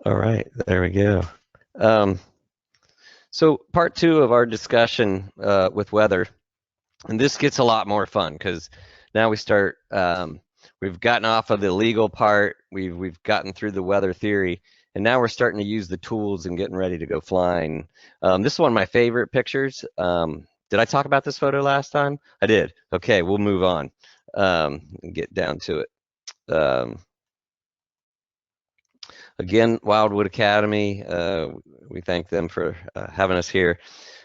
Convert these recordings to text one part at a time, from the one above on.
All right, there we go. Um, so part two of our discussion with weather, and this gets a lot more fun because now we start. We've gotten off of the legal part. We've gotten through the weather theory, and now we're starting to use the tools and getting ready to go flying. This is one of my favorite pictures. Did I talk about this photo last time? I did. Okay, we'll move on and get down to it. Um, Again, Wildwood Academy, we thank them for having us here.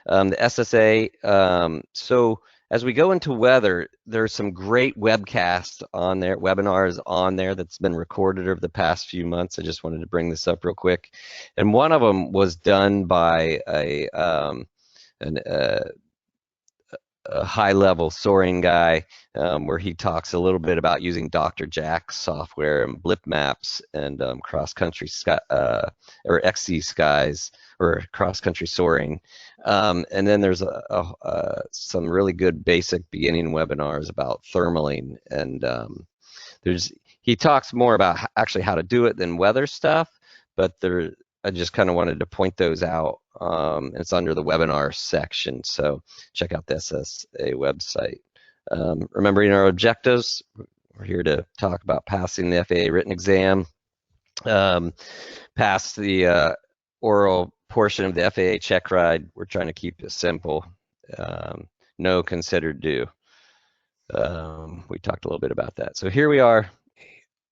The SSA, so as we go into weather, there's some great webcasts on there, webinars on there that's been recorded over the past few months. I just wanted to bring this up real quick. And one of them was done by an, a high-level soaring guy, where he talks a little bit about using Dr. Jack's software and blip maps and cross-country sky, or XC skies, or cross-country soaring. And then there's some really good basic beginning webinars about thermaling, and he talks more about actually how to do it than weather stuff, but I just kind of wanted to point those out. It's under the webinar section, so check out the SSA website. Remembering our objectives, we're here to talk about passing the FAA written exam, pass the oral portion of the FAA check ride. We're trying to keep it simple. No considered due. We talked a little bit about that. So here we are.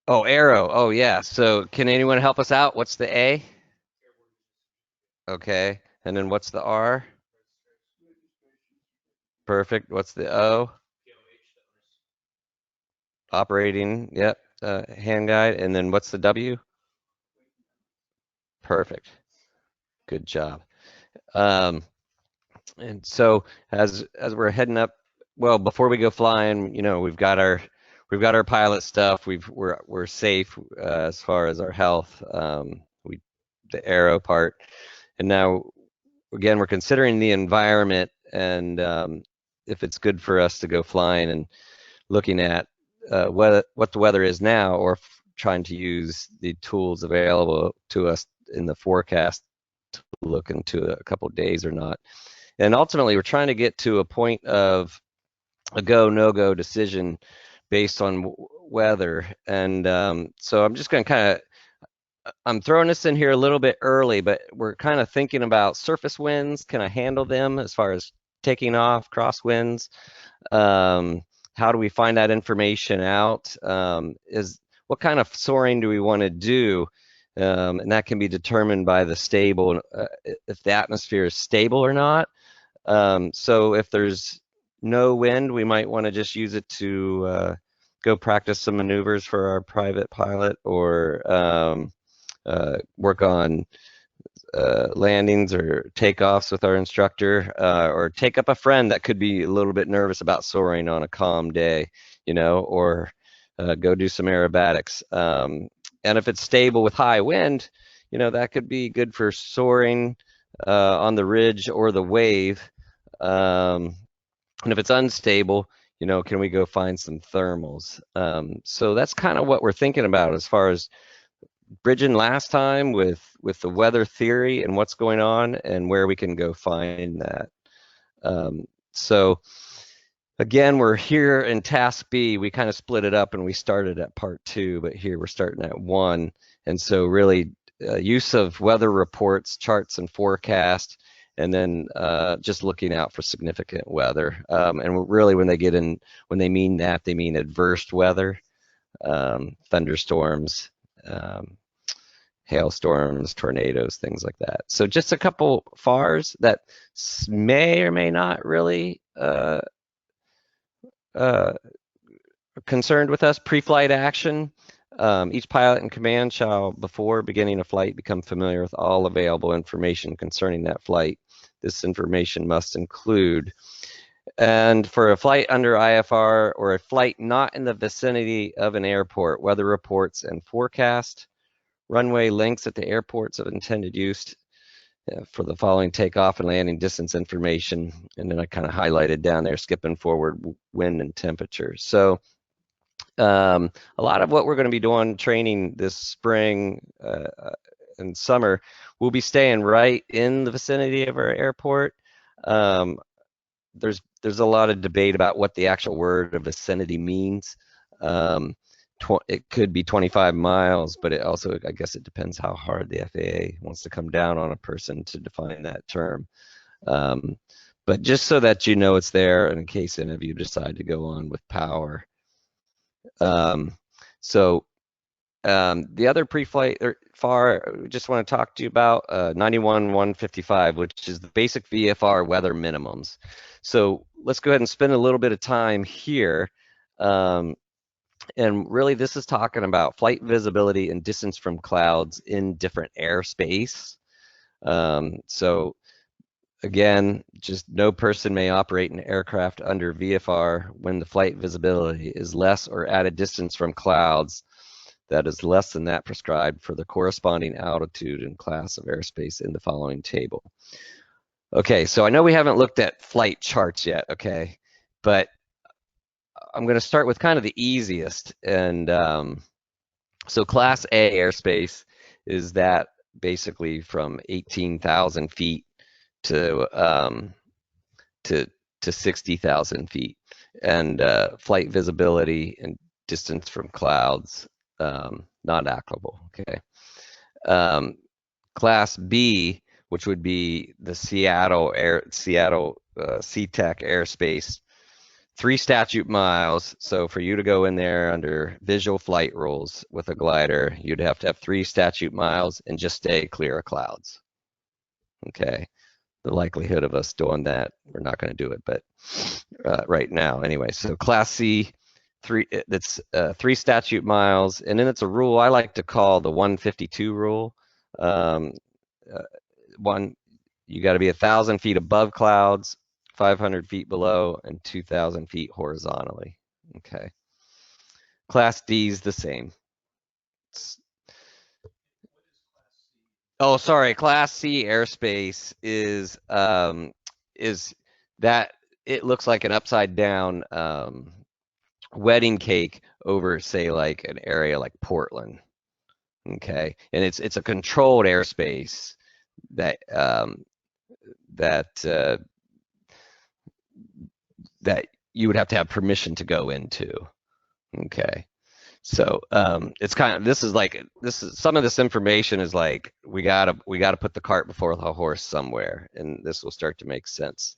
Oh, Aero. Oh, yeah. So can anyone help us out? What's the A? Okay. And then what's the R? Perfect. What's the O? Operating. Yep. Hand guide. And then what's the W? Perfect. Good job. Um, and so as we're heading up, well, before we go flying, we've got our pilot stuff. We're safe as far as our health. The aero part, and now again we're considering the environment and if it's good for us to go flying and looking at what the weather is now, or trying to use the tools available to us in the forecast to look into a couple of days or not. And ultimately, we're trying to get to a point of a go no go decision based on weather. And so I'm just going to I'm throwing this in here a little bit early, but we're kind of thinking about surface winds. Can I handle them as far as taking off, crosswinds? How do we find that information out? What kind of soaring do we want to do? And that can be determined by the stable, if the atmosphere is stable or not. So if there's no wind, we might want to just use it to go practice some maneuvers for our private pilot, or work on landings or takeoffs with our instructor, or take up a friend that could be a little bit nervous about soaring on a calm day, or go do some aerobatics. And if it's stable with high wind, that could be good for soaring on the ridge or the wave. And if it's unstable, can we go find some thermals? So that's kind of what we're thinking about as far as bridging last time with the weather theory and what's going on and where we can go find that. So again, we're here in task B. We kind of split it up and we started at part 2, but here we're starting at 1. And so really use of weather reports, charts, and forecast, and then just looking out for significant weather. And really when they mean that, they mean adverse weather, thunderstorms, hailstorms, tornadoes, things like that. So just a couple FARs that may or may not really concerned with us. Pre-flight action. Each pilot and command shall, before beginning a flight, become familiar with all available information concerning that flight. This information must include, and for a flight under IFR or a flight not in the vicinity of an airport, weather reports and forecast, runway links at the airports of intended use for the following takeoff and landing distance information. And then I kind of highlighted down there, skipping forward, wind and temperature. So a lot of what we're going to be doing training this spring in summer, we'll be staying right in the vicinity of our airport. Um, there's a lot of debate about what the actual word of vicinity means. It could be 25 miles, but it also, I guess it depends how hard the FAA wants to come down on a person to define that term. But just so that you know it's there in case any of you decide to go on with power. The other pre-flight FAR, we just want to talk to you about 91-155, which is the basic VFR weather minimums. So let's go ahead and spend a little bit of time here. And really, this is talking about flight visibility and distance from clouds in different airspace. So again, just no person may operate an aircraft under VFR when the flight visibility is less or at a distance from clouds that is less than that prescribed for the corresponding altitude and class of airspace in the following table. Okay, so I know we haven't looked at flight charts yet, okay, but I'm going to start with kind of the easiest. And so Class A airspace is that basically from 18,000 feet to 60,000 feet, and flight visibility and distance from clouds not applicable. Okay. Class B, which would be the Seattle SeaTac airspace, 3 statute miles. So for you to go in there under visual flight rules with a glider, you'd have to have 3 statute miles and just stay clear of clouds. Okay. The likelihood of us doing that, we're not going to do it, but right now anyway. So Class C, that's 3 statute miles, and then it's a rule I like to call the 152 rule. You got to be 1,000 feet above clouds, 500 feet below, and 2,000 feet horizontally. Okay. Class D is the same. Oh, sorry. Class C airspace is that it looks like an upside down wedding cake over, say, like an area like Portland. Okay, and it's a controlled airspace that that you would have to have permission to go into. Okay. So it's kind of this is some of this information is like we gotta put the cart before the horse somewhere, and this will start to make sense.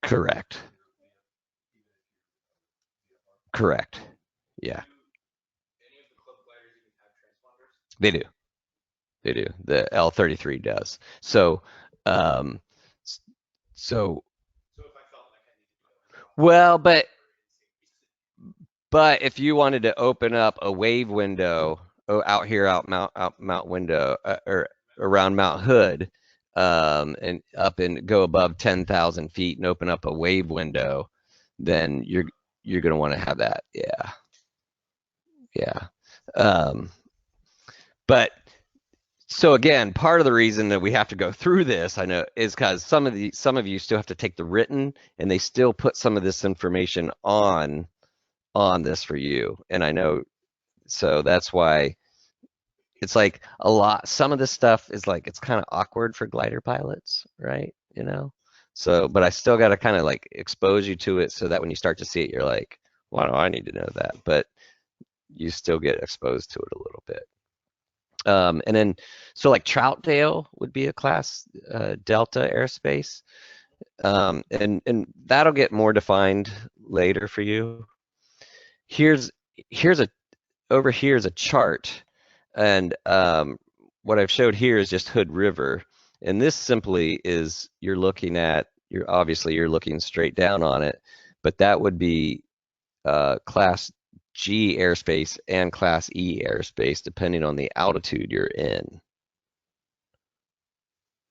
Correct. Correct. Yeah. They do. They do. The L33 does. So um, so well, but if you wanted to open up a wave window out here, out Mount Window, or around Mount Hood, and up and go above 10,000 feet and open up a wave window, then you're going to want to have that. Yeah, yeah. But so again, part of the reason that we have to go through this, I know, is because some of you still have to take the written, and they still put some of this information on this for you, and I know, so that's why it's like a lot. Some of this stuff is like it's kind of awkward for glider pilots, right? So, but I still got to kind of like expose you to it so that when you start to see it, you're like, why do I need to know that? But you still get exposed to it a little bit. And then, so like Troutdale would be a Class Delta airspace, and that'll get more defined later for you. Over here is a chart, and what I've showed here is just Hood River, and this simply is you're looking straight down on it, but that would be Class G airspace and Class E airspace depending on the altitude you're in.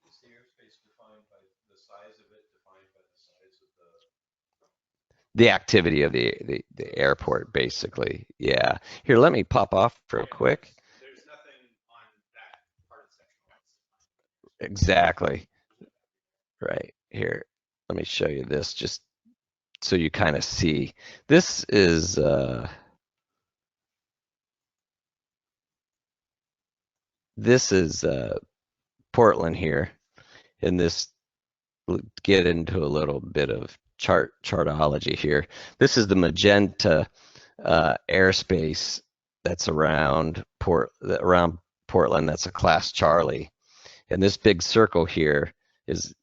Is the airspace defined by the size of it, defined by the size of the activity of the airport, basically? Yeah. Here, let me pop off real quick. There's nothing on that part of section. Exactly. Right. Here, let me show you this just so you kind of see. This is this is Portland here, and this get into a little bit of chartology here. This is the magenta airspace that's around Portland. That's a class Charlie, and this big circle here is,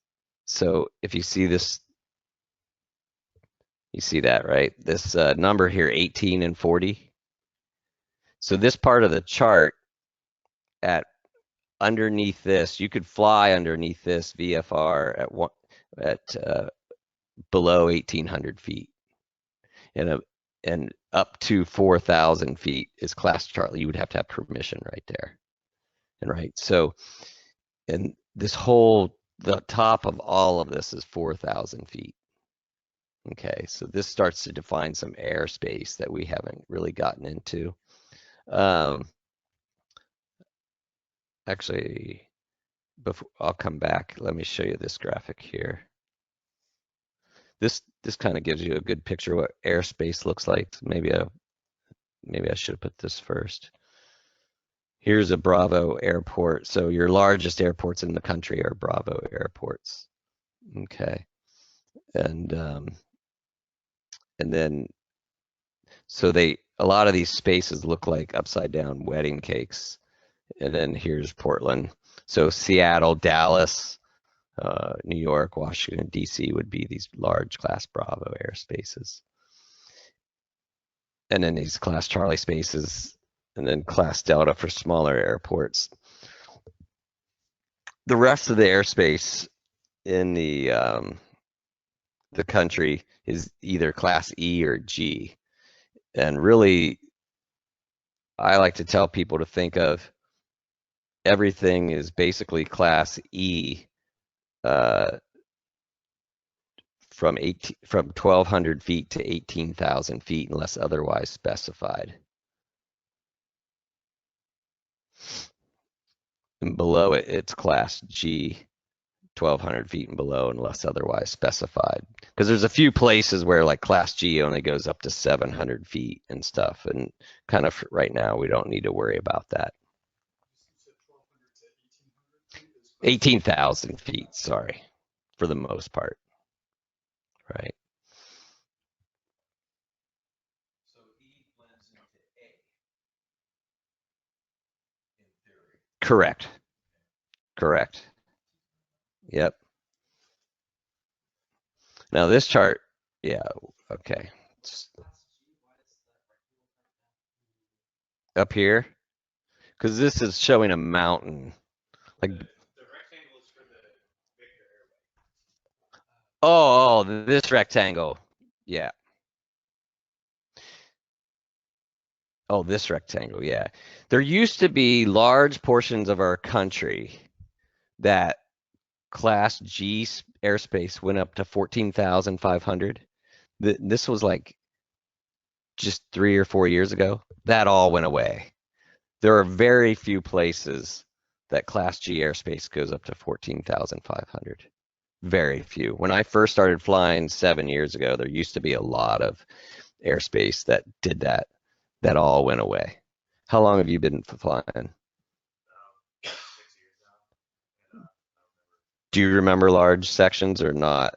so if you see this, you see that, right? This number here, 18 and 40. So this part of the chart, at underneath this, you could fly underneath this VFR at below 1,800 feet, and up to 4,000 feet is class Charlie. You would have to have permission right there, and right. So, and this whole, the top of all of this is 4,000 feet. Okay, so this starts to define some airspace that we haven't really gotten into. Actually, before I'll come back, let me show you this graphic here. This kind of gives you a good picture of what airspace looks like. Maybe I should have put this first. Here's a Bravo airport. So your largest airports in the country are Bravo airports. Okay, and then so a lot of these spaces look like upside down wedding cakes. And then here's Portland. So Seattle, Dallas, New York, Washington, D.C. would be these large class Bravo airspaces. And then these class Charlie spaces, and then class Delta for smaller airports. The rest of the airspace in the country is either class E or G. And really, I like to tell people to think of everything is basically class E from 1,200 feet to 18,000 feet unless otherwise specified. And below it, it's class G, 1,200 feet and below unless otherwise specified. Because there's a few places where like class G only goes up to 700 feet and stuff. And kind of right now, we don't need to worry about that. 18,000 feet, sorry, for the most part, right? So E blends into A. Correct. Correct. Yep. Now this chart, yeah, okay. Up here, because this is showing a mountain. Like, the rectangle is for the Victor airway. Oh, this rectangle. Yeah. Oh, this rectangle, yeah. There used to be large portions of our country that class G airspace went up to 14,500. This was like just 3 or 4 years ago. That all went away. There are very few places that class G airspace goes up to 14,500. Very few. When I first started flying 7 years ago, there used to be a lot of airspace that did that. That all went away. How long have you been flying? 6 years now. Do you remember large sections or not?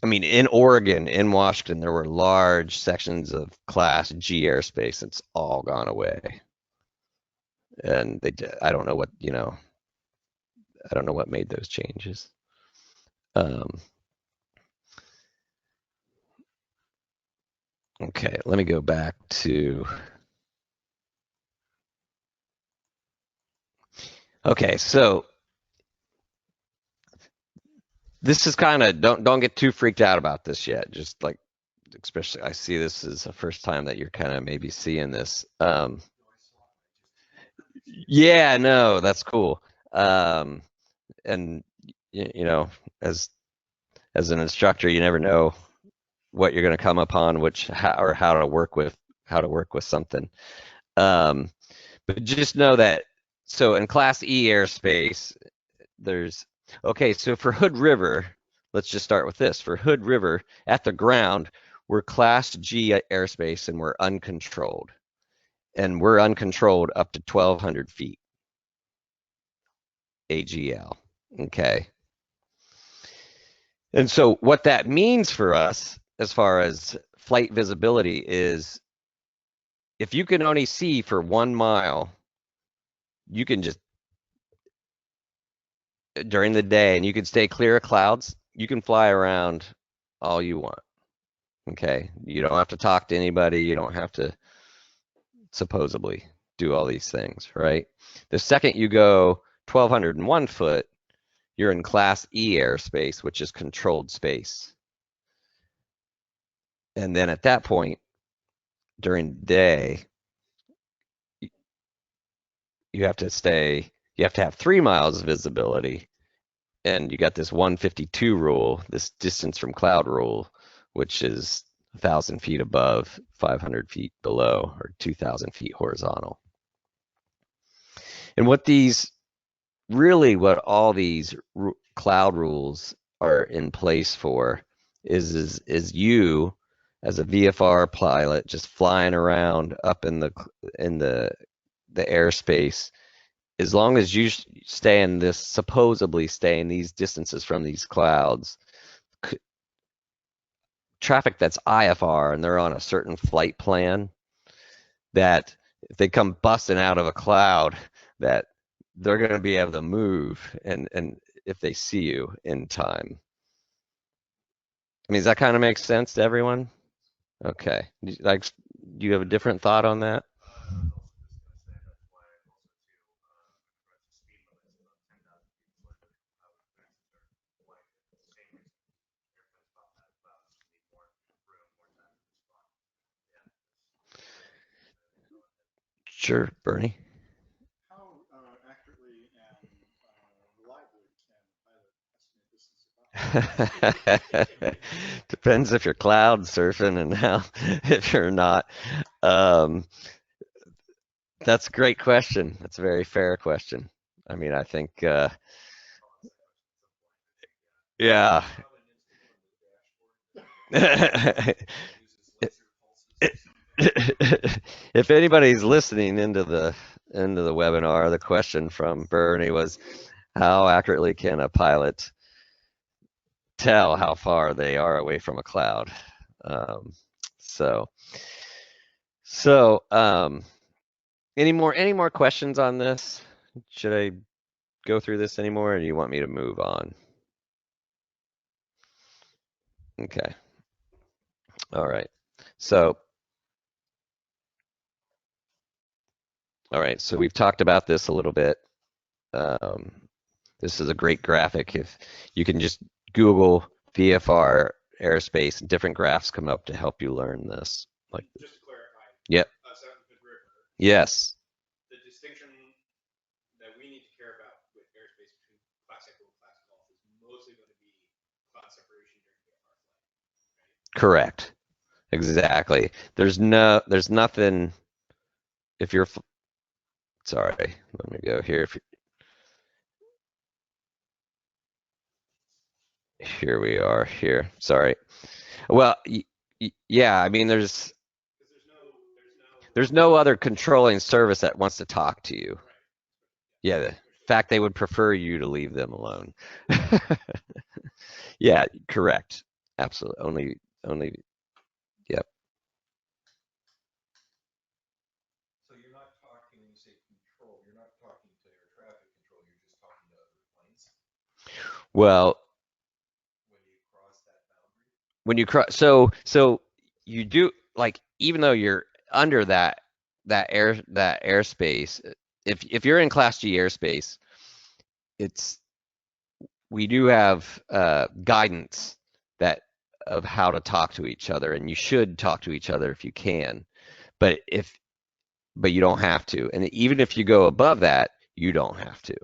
I mean, in Oregon, in Washington, there were large sections of class G airspace. It's all gone away. And I don't know what, I don't know what made those changes. Okay, let me go back to, okay, so this is kind of, don't get too freaked out about this yet. Just like, especially, I see this is the first time that you're kind of maybe seeing this. Yeah, no, that's cool. And as an instructor, you never know what you're going to come upon, how to work with something. But just know that, so in Class E airspace, okay, so for Hood River, let's just start with this. For Hood River, at the ground, we're Class G airspace and we're uncontrolled. and we're uncontrolled up to 1,200 feet AGL. Okay. And so what that means for us as far as flight visibility is if you can only see for 1 mile, you can just during the day and you can stay clear of clouds, you can fly around all you want. Okay. You don't have to talk to anybody. You don't have to supposedly do all these things, right? The second you go 1,201 foot, you're in Class E airspace, which is controlled space. And then at that point, during the day, you have to have 3 miles of visibility. And you got this 152 rule, this distance from cloud rule, which is 1,000 feet above, 500 feet below, or 2,000 feet horizontal. And what all these cloud rules are in place for is you as a VFR pilot just flying around up in the airspace, as long as you supposedly stay in these distances from these clouds, traffic that's IFR and they're on a certain flight plan, that if they come busting out of a cloud, that they're going to be able to move and if they see you in time. I mean, does that kind of make sense to everyone? Okay. Like, do you have a different thought on that? Sure, Bernie. How accurately and reliably can a pilot estimate distance? Depends if you're cloud surfing and how if you're not. Um, that's a great question. That's a very fair question. I mean, I think, yeah. If anybody's listening into the webinar, the question from Bernie was, how accurately can a pilot tell how far they are away from a cloud? Um, so, so any more questions on this? Should I go through this anymore, or do you want me to move on? Okay. All right. So, all right. So we've talked about this a little bit. Um, this is a great graphic. If you can just Google VFR airspace, and different graphs come up to help you learn this. Like, Just to clarify, yep. us out in Hood River, Yes. the distinction that we need to care about with airspace between Class Echo and Class Golf is mostly going to be cloud separation during VFR flight, right? Correct. Exactly. There's nothing. If you're, sorry, let me go here. Here we are. Here. Sorry. Well, yeah. I mean, there's no other controlling service that wants to talk to you. Yeah. In fact, they would prefer you to leave them alone. Yeah. Correct. Absolutely. Only. Yep. So you're not talking, when you say control, you're not talking to air traffic control, you're just talking to other planes Well, when you cross that boundary? when you cross, so you do, like, even though you're under that airspace, if you're in Class G airspace, it's we do have guidance that of how to talk to each other, and you should talk to each other if you can, but you don't have to, and even if you go above that, you don't have to.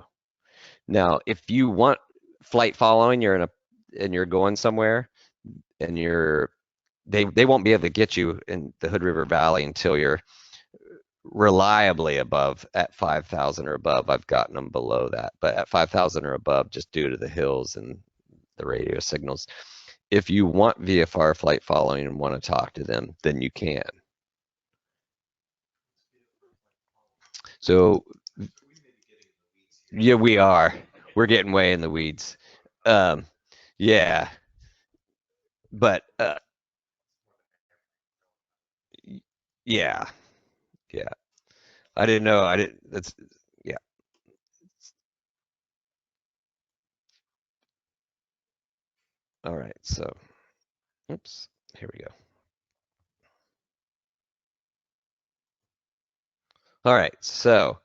Now, if you want flight following, and you're going somewhere, and they won't be able to get you in the Hood River Valley until you're reliably above at 5,000 or above. I've gotten them below that, but at 5,000 or above, just due to the hills and the radio signals, if you want VFR flight following and want to talk to them, then you can. So We may be getting in the weeds here. yeah, we are. We're getting way in the weeds. Yeah, but yeah, yeah. I didn't know. I didn't. That's yeah. All right. So, oops. Here we go. All right. So,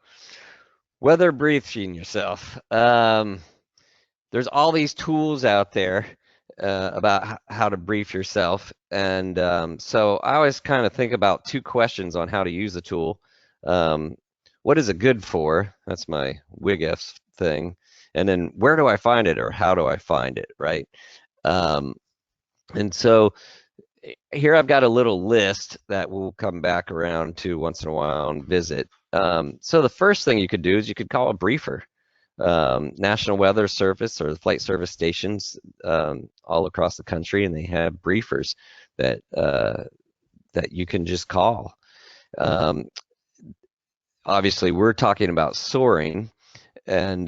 weather briefing yourself. There's all these tools out there about how to brief yourself, and so I always kind of think about two questions on how to use a tool. Um, what is it good for? That's my WIGF thing. And then where do I find it, or how do I find it, right? Um, and so here I've got a little list that we'll come back around to once in a while and visit. So the first thing you could do is you could call a briefer. National Weather Service or the flight service stations all across the country, and they have briefers that you can just call. Um, Obviously, we're talking about soaring, and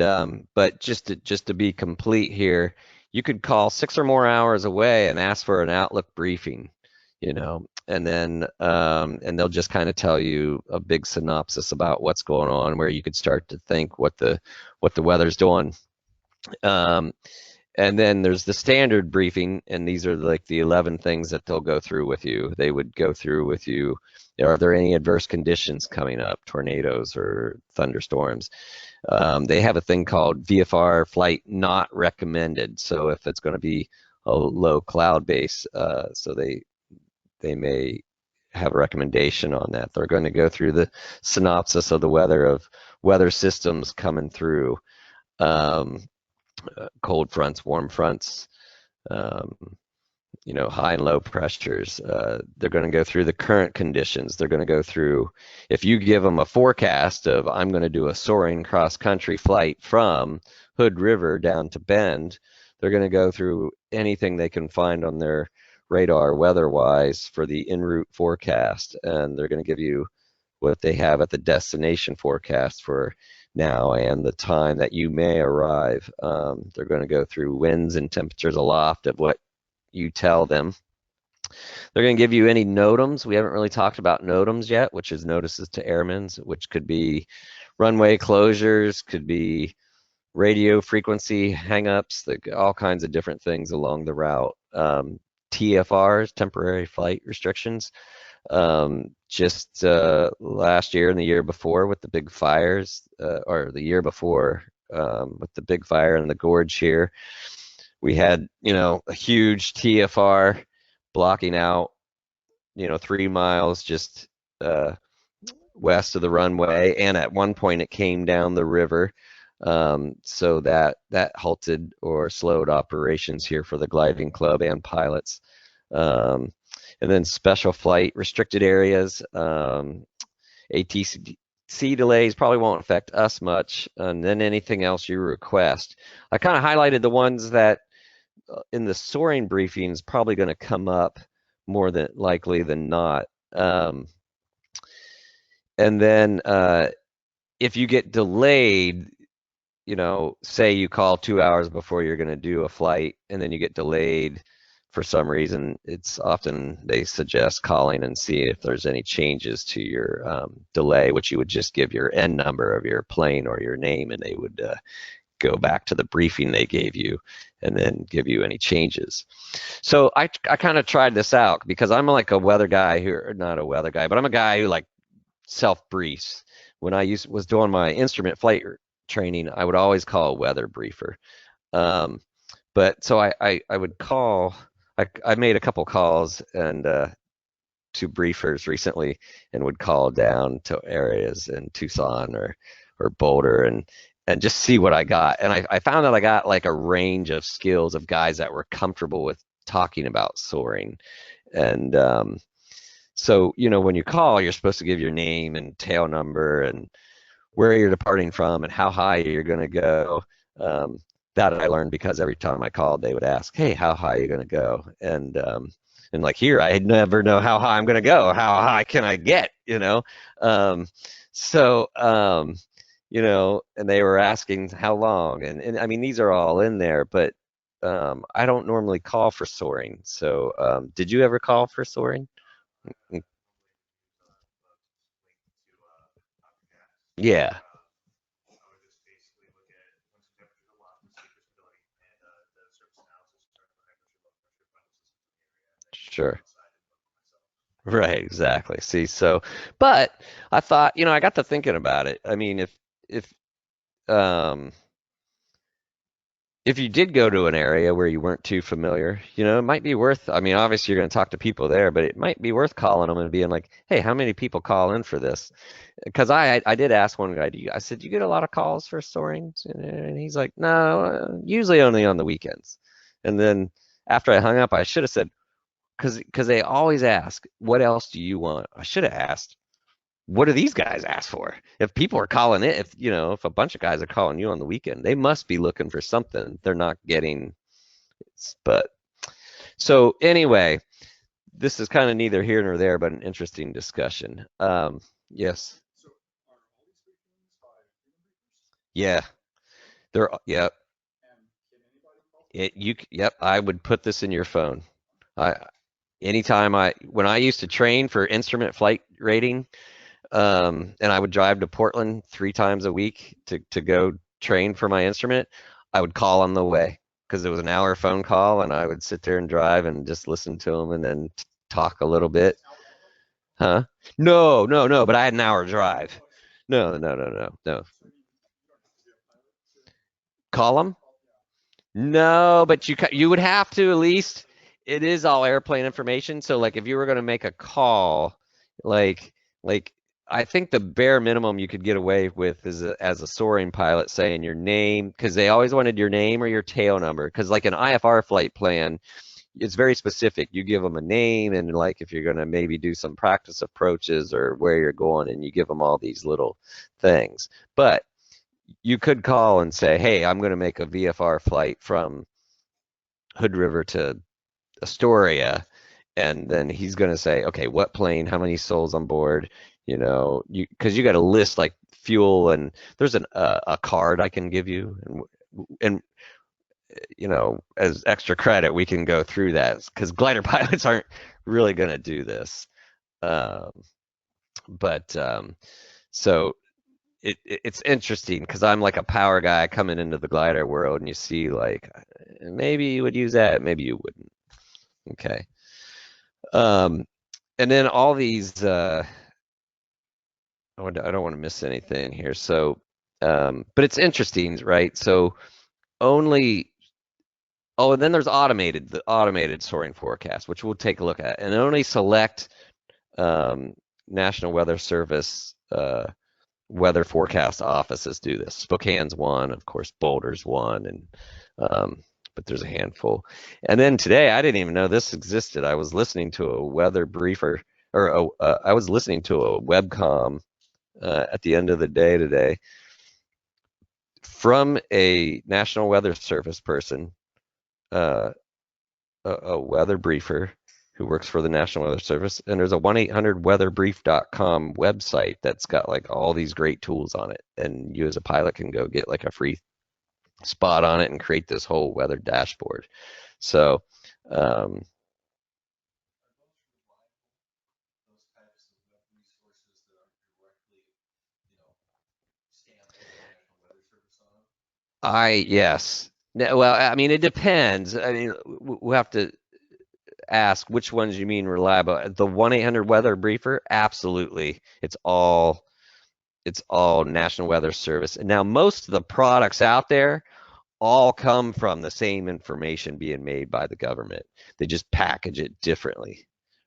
but just to be complete here, you could call 6 or more hours away and ask for an Outlook briefing, and then and they'll just kind of tell you a big synopsis about what's going on, where you could start to think what the weather's doing. Um, and then there's the standard briefing, and these are like the 11 things that they'll go through with you. They would go through with you. Are there any adverse conditions coming up, tornadoes or thunderstorms? They have a thing called VFR flight not recommended. So if it's going to be a low cloud base, so they may have a recommendation on that. They're going to go through the synopsis of the weather systems coming through. Cold fronts, warm fronts, um, high and low pressures. They're going to go through the current conditions. They're going to go through, if you give them a forecast of, I'm going to do a soaring cross-country flight from Hood River down to Bend, they're going to go through anything they can find on their radar weather-wise for the en route forecast, and they're going to give you what they have at the destination forecast for now and the time that you may arrive. They're going to go through winds and temperatures aloft of what you tell them. They're going to give you any NOTAMs. We haven't really talked about NOTAMs yet, which is notices to airmen, which could be runway closures, could be radio frequency hangups, all kinds of different things along the route. TFRs, temporary flight restrictions. Just last year and the year before with the big fires, or the year before with the big fire in the gorge here, we had, a huge TFR blocking out, 3 miles just west of the runway, and at one point it came down the river, so that halted or slowed operations here for the gliding club and pilots. And then special flight restricted areas, ATC delays probably won't affect us much, and then anything else you request. I kind of highlighted the ones that in the soaring briefing is probably going to come up more than likely than not. And then if you get delayed, say you call 2 hours before you're going to do a flight and then you get delayed for some reason, it's often they suggest calling and see if there's any changes to your delay, which you would just give your N number of your plane or your name, and they would go back to the briefing they gave you and then give you any changes. So I kind of tried this out because I'm like a weather guy not a weather guy, but I'm a guy who like self-briefs. When I was doing my instrument flight training, I would always call a weather briefer. But so I would call, I made a couple calls and to briefers recently and would call down to areas in Tucson or Boulder and just see what I got. And I found that I got like a range of skills of guys that were comfortable with talking about soaring. And so, when you call, you're supposed to give your name and tail number and where you're departing from and how high you're going to go. That I learned because every time I called, they would ask, "Hey, how high are you going to go?" And like here, I never know how high I'm going to go. How high can I get? Um, So, and they were asking how long, and I mean these are all in there, but I don't normally call for soaring. So, did you ever call for soaring? Mm, yeah, sure. Right, exactly. See, so, but I thought, I got to thinking about it. I mean, if um if you did go to an area where you weren't too familiar, it might be worth, I mean, obviously you're going to talk to people there, but it might be worth calling them and being like, hey, how many people call in for this? Because I did ask one guy, I said, do you get a lot of calls for soaring? And he's like, no, usually only on the weekends. And then after I hung up, I should have said, because they always ask, what else do you want? I should have asked, what do these guys ask for? If people are calling it, if a bunch of guys are calling you on the weekend, they must be looking for something they're not getting. But so anyway, this is kind of neither here nor there, but an interesting discussion. Yes, So are all these weekends by freedom breakers? yeah, yep. And can anybody call for them? Yep. I would put this in your phone. I anytime when I used to train for instrument flight rating, and I would drive to Portland 3 times a week to go train for my instrument, I would call on the way because it was an hour phone call, and I would sit there and drive and just listen to them and then talk a little bit. Alabama? Huh? No, no, no. But I had an hour drive. Oh, I see. No, no, no, no, no. So you don't have to be a pilot to Call them? call, yeah. No, but you would have to at least. It is all airplane information. So like if you were going to make a call, like like I think the bare minimum you could get away with is as a soaring pilot saying your name because they always wanted your name or your tail number because like an IFR flight plan, it's very specific. You give them a name and like if you're going to maybe do some practice approaches or where you're going and you give them all these little things. But you could call and say, "Hey, I'm going to make a VFR flight from Hood River to Astoria," and then he's going to say, "Okay, what plane? How many souls on board?" Because you got to list like fuel and there's a card I can give you, and as extra credit we can go through that because glider pilots aren't really going to do this, um, but so it's interesting because I'm like a power guy coming into the glider world, and you see like maybe you would use that, maybe you wouldn't. Okay. Um, and then all these, I don't want to miss anything here. So, but it's interesting, right? So only, oh, and then there's the automated soaring forecast, which we'll take a look at, and only select um, National Weather Service weather forecast offices do this. Spokane's one, of course, Boulder's one, and but there's a handful. And then today, I didn't even know this existed. I was listening to a weather briefer, or I was listening to a webcom at the end of the day today from a National Weather Service person, uh, a weather briefer who works for the National Weather Service, and there's a 1-800-weatherbrief.com website that's got like all these great tools on it, and you as a pilot can go get like a free spot on it and create this whole weather dashboard. So, um, Are those reliable, those types of web resources that are directly, stamped with the National Weather Service on them? yes. Well, I mean, it depends. I mean, we'll have to ask which ones you mean reliable. The 1-800 weather briefer, absolutely. It's all National Weather Service. And now most of the products out there all come from the same information being made by the government. They just package it differently,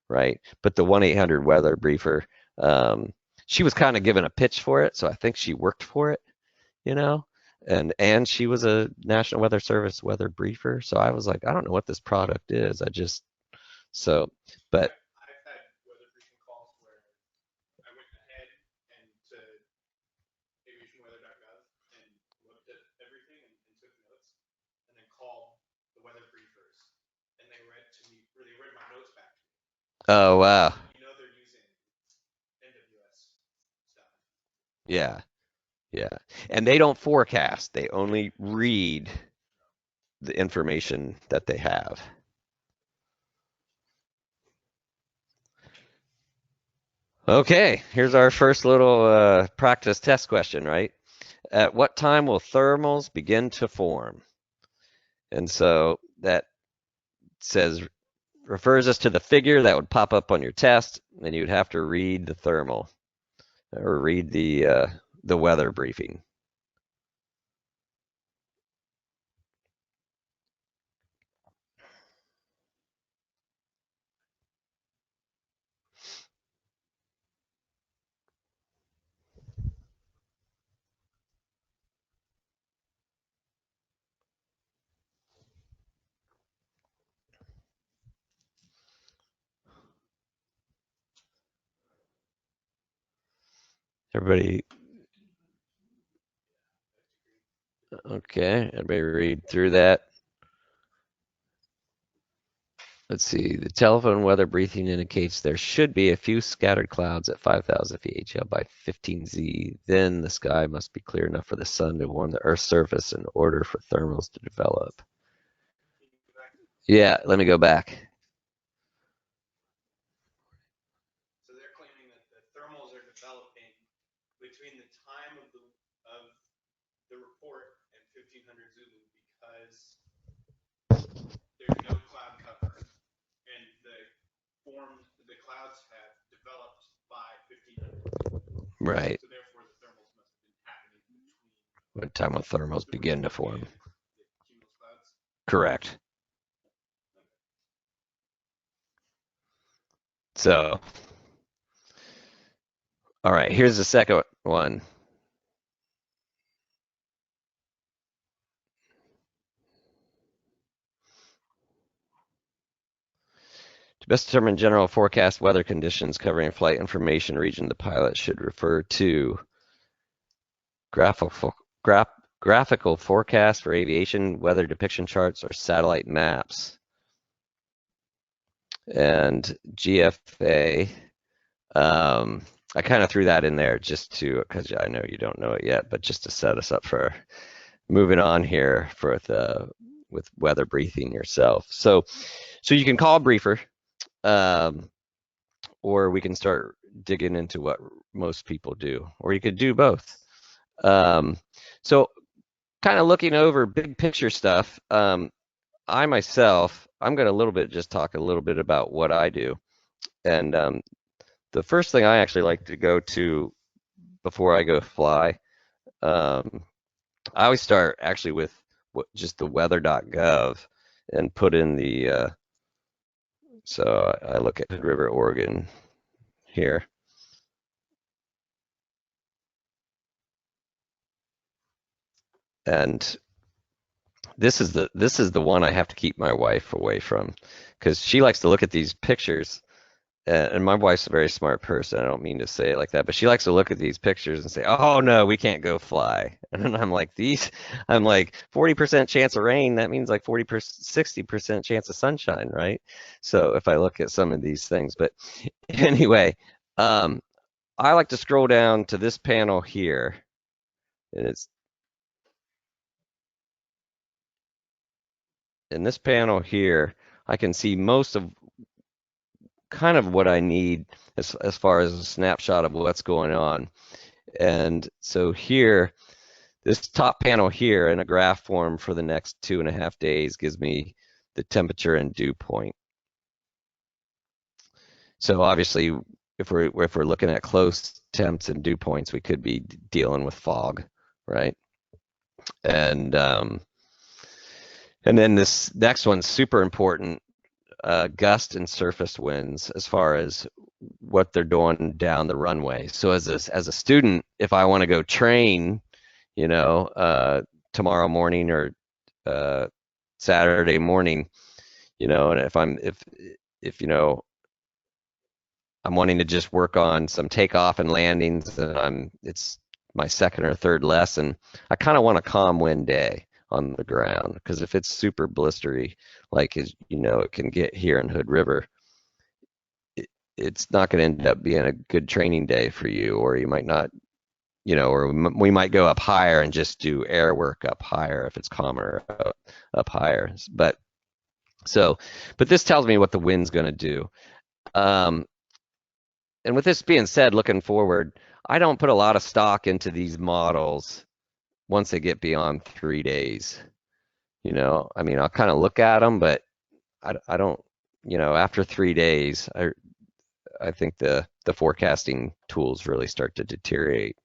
right? But the 1-800 weather briefer, um, she was kind of given a pitch for it, so I think she worked for it, you know. And she was a National Weather Service weather briefer, so I was like, I don't know what this product is. So, but I've had weather briefing calls where I went ahead and to aviationweather.gov and looked at everything and took notes, and then called the weather briefers, and they read to me, or they read my notes back to me. oh wow, They're using NWS stuff. Yeah, yeah. And they don't forecast. They only read the information that they have. Okay, here's our first little practice test question, right? At what time will thermals begin to form? And so that says, refers us to the figure that would pop up on your test, and you'd have to read the thermal or read the weather briefing. Everybody, okay, everybody read through that. Let's see, the telephone weather briefing indicates there should be a few scattered clouds at 5,000 feet HL by 15Z. Then the sky must be clear enough for the sun to warm the Earth's surface in order for thermals to develop. Yeah, let me go back. So they're claiming that the thermals are developing between the time of the report and 1500 Zulu because there's no cloud cover and the clouds have developed by 1500. Right. So therefore the thermals must have been happening between What time will thermals the begin to report form? and the cumulus clouds. Correct. So, all right, here's the second one. To best determine general forecast weather conditions covering flight information region, the pilot should refer to graphical forecast for aviation weather depiction charts or satellite maps. And GFA, I kind of threw that in there just to, because I know you don't know it yet, but just to set us up for moving on here with weather briefing yourself. So you can call a briefer, or we can start digging into what most people do, or you could do both. So kind of looking over big picture stuff, I myself, I'm going to just talk a little bit about what I do. And the first thing I actually like to go to before I go fly, I always start actually with just the weather.gov and put in so I look at Hood River, Oregon here. And this is the one I have to keep my wife away from, because she likes to look at these pictures, and my wife's a very smart person. I don't mean to say it like that, but she likes to look at these pictures and say, "Oh no, we can't go fly." And I'm like, 40% chance of rain. That means like 60% chance of sunshine, right? So if I look at some of these things, but anyway, I like to scroll down to this panel here, and it's in this panel here. I can see most of kind of what I need as far as a snapshot of what's going on. And so here, this top panel here in a graph form for the next 2.5 days gives me the temperature and dew point. So obviously, if we're looking at close temps and dew points, we could be dealing with fog, right? And then this next one's super important. Gust and surface winds as far as what they're doing down the runway. So as a student, if I want to go train, tomorrow morning or Saturday morning, and if I'm wanting to just work on some takeoff and landings, and it's my second or third lesson, I kind of want a calm wind day on the ground, because if it's super blistery, like it can get here in Hood River, it's not going to end up being a good training day for you, or you might not, you know, or we might go up higher and just do air work up higher if it's calmer up higher. But this tells me what the wind's going to do. And with this being said, looking forward, I don't put a lot of stock into these models once they get beyond 3 days. You know, I mean, I'll kind of look at them, but I don't, you know, after 3 days, I think the forecasting tools really start to deteriorate.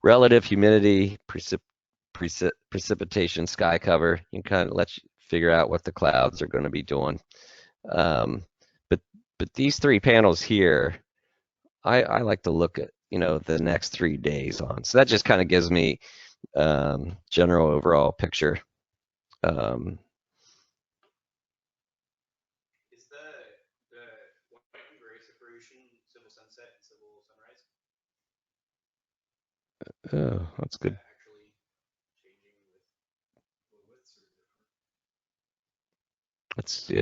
Relative humidity, precipitation, sky cover, you can kind of let you figure out what the clouds are going to be doing. But these 3 panels here, I like to look at, you know, the next 3 days on. So that just kind of gives me general overall picture. Is the white and gray separation civil sunset and civil sunrise? Oh, that's good. Actually changing with widths or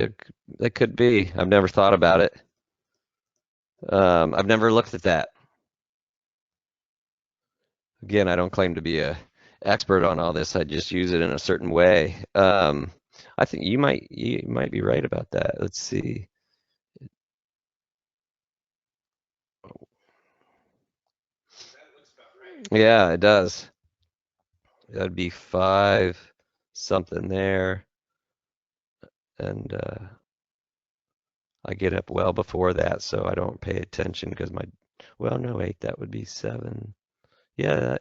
different? That could be. I've never thought about it. I've never looked at that. Again, I don't claim to be a expert on all this. I just use it in a certain way. I think you might be right about that. Let's see. That looks about right. Yeah, it does. That'd be 5 something there, and I get up well before that, so I don't pay attention because well, no, wait, that would be 7. Yeah,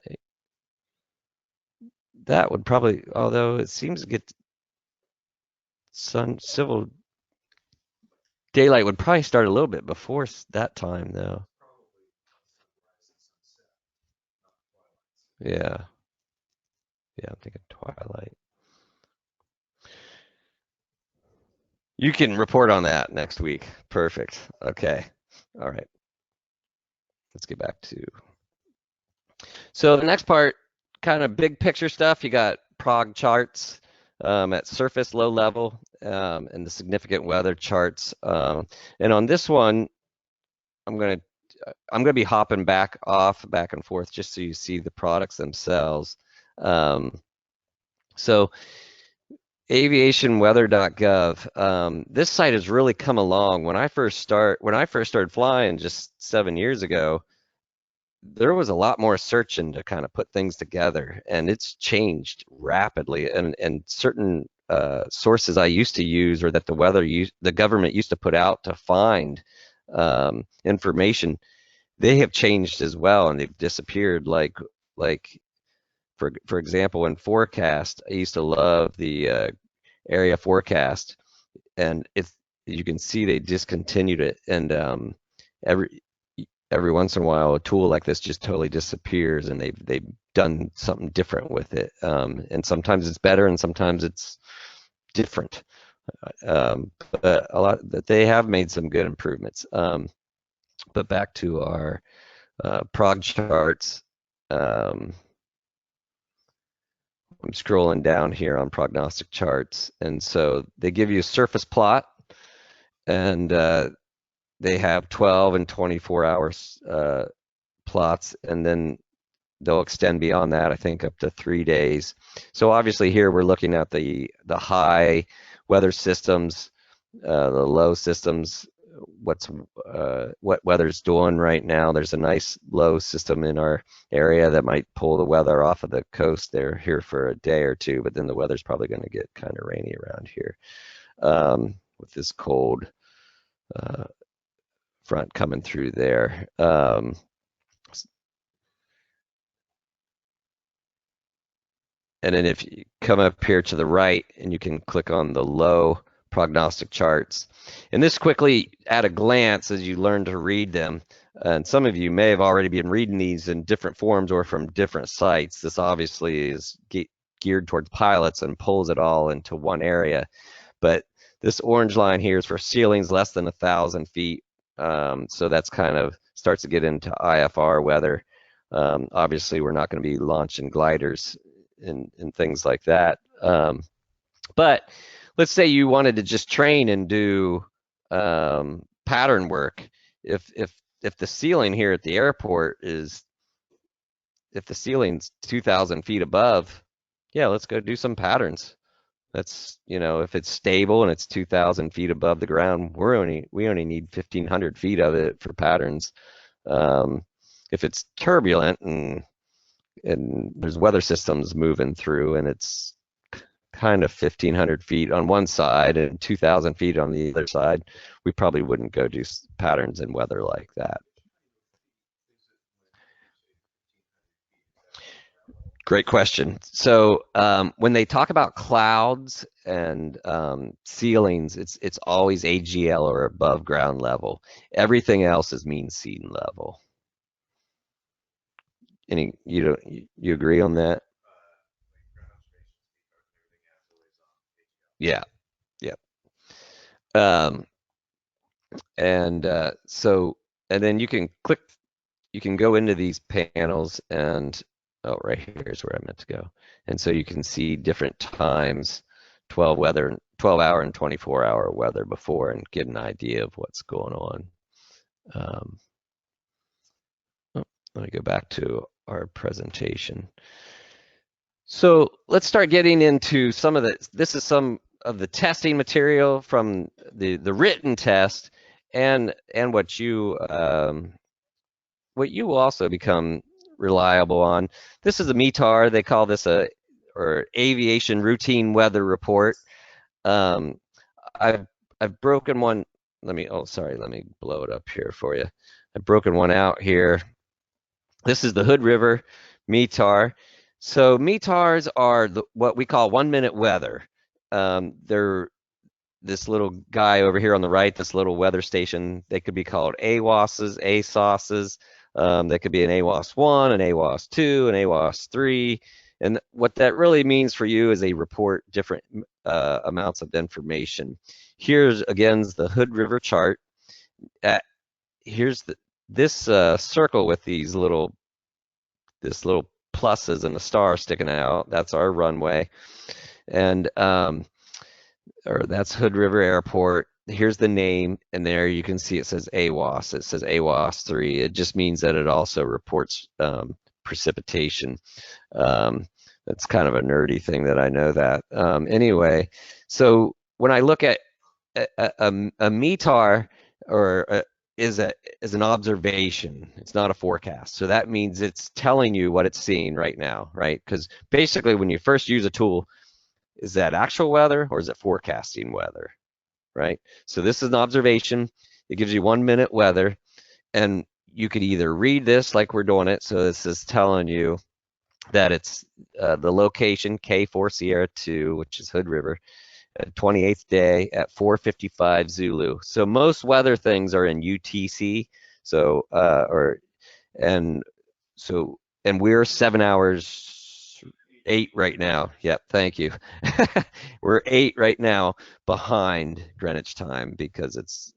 that would probably, although it seems to get civil daylight would probably start a little bit before that time, though. Probably sunrise and sunset, not twilight. Yeah. Yeah, I'm thinking twilight. You can report on that next week. Perfect. Okay. All right. Let's get back to. So the next part, kind of big picture stuff. You got prog charts at surface, low level, and the significant weather charts. And on this one, I'm gonna be hopping back and forth, just so you see the products themselves. So Aviation Weathergov. This site has really come along. When I first started flying just 7 years ago, there was a lot more searching to kind of put things together, and it's changed rapidly. And certain sources I used to use, or that the government used to put out to find information, they have changed as well, and they've disappeared. Like for example, in forecast, I used to love the area forecast, and you can see they discontinued it, and every once in a while a tool like this just totally disappears, and they've done something different with it, and sometimes it's better and sometimes it's different, but they have made some good improvements. But back to our prog charts. I'm scrolling down here on prognostic charts, and so they give you a surface plot, and they have 12 and 24 hours plots, and then they'll extend beyond that, I think up to 3 days. So obviously here we're looking at the high weather systems, the low systems, what weather's doing right now. There's a nice low system in our area that might pull the weather off of the coast. They're here for a day or two, but then the weather's probably going to get kind of rainy around here with this cold front coming through there. And then if you come up here to the right, and you can click on the low prognostic charts. And this quickly, at a glance, as you learn to read them, and some of you may have already been reading these in different forms or from different sites. This obviously is geared towards pilots and pulls it all into one area. But this orange line here is for ceilings less than 1,000 feet. So that's kind of starts to get into IFR weather. Obviously, we're not going to be launching gliders and things like that. But let's say you wanted to just train and do pattern work. If if the ceiling here at the airport is, if the ceiling's 2,000 feet above, yeah, let's go do some patterns. That's, you know, if it's stable and it's 2,000 feet above the ground, we only need 1,500 feet of it for patterns. If it's turbulent and there's weather systems moving through and it's kind of 1,500 feet on one side and 2,000 feet on the other side, we probably wouldn't go do patterns in weather like that. Great question. So when they talk about clouds and ceilings, it's always AGL or above ground level. Everything else is mean sea level. Any you agree on that? Yeah, yeah. And then you can click, you can go into these panels and, oh, right here's where I meant to go. And so you can see different times, 12 hour and 24-hour weather before, and get an idea of what's going on. Let me go back to our presentation. So let's start getting into some of this is some of the testing material from the written test, and what you will also become reliable on. This is a METAR. They call this or Aviation Routine Weather Report. I've broken one. Let me blow it up here for you. I've broken one out here. This is the Hood River METAR. So METARs are what we call 1-minute weather. They're this little guy over here on the right, this little weather station. They could be called AWOSs, ASOSs. They could be an AWOS 1, an AWOS 2, an AWOS 3. And what that really means for you is they report different amounts of information. Here's, again, the Hood River chart. Here's this circle with these little pluses and a star sticking out. That's our runway. And or that's Hood River Airport. Here's the name, and there you can see it says AWOS. It says AWOS 3. It just means that it also reports precipitation. That's kind of a nerdy thing that I know that. Anyway, so when I look at a METAR or is an observation. It's not a forecast. So that means it's telling you what it's seeing right now, right? Because basically when you first use a tool, is that actual weather or is it forecasting weather, right? So this is an observation. It gives you 1-minute weather, and you could either read this like we're doing it. So this is telling you that it's the location K4 Sierra 2, which is Hood River, 28th day at 4:55 Zulu. So most weather things are in UTC. So and we're 7 hours 8 right now. Yep, thank you. We're 8 right now behind Greenwich time because it's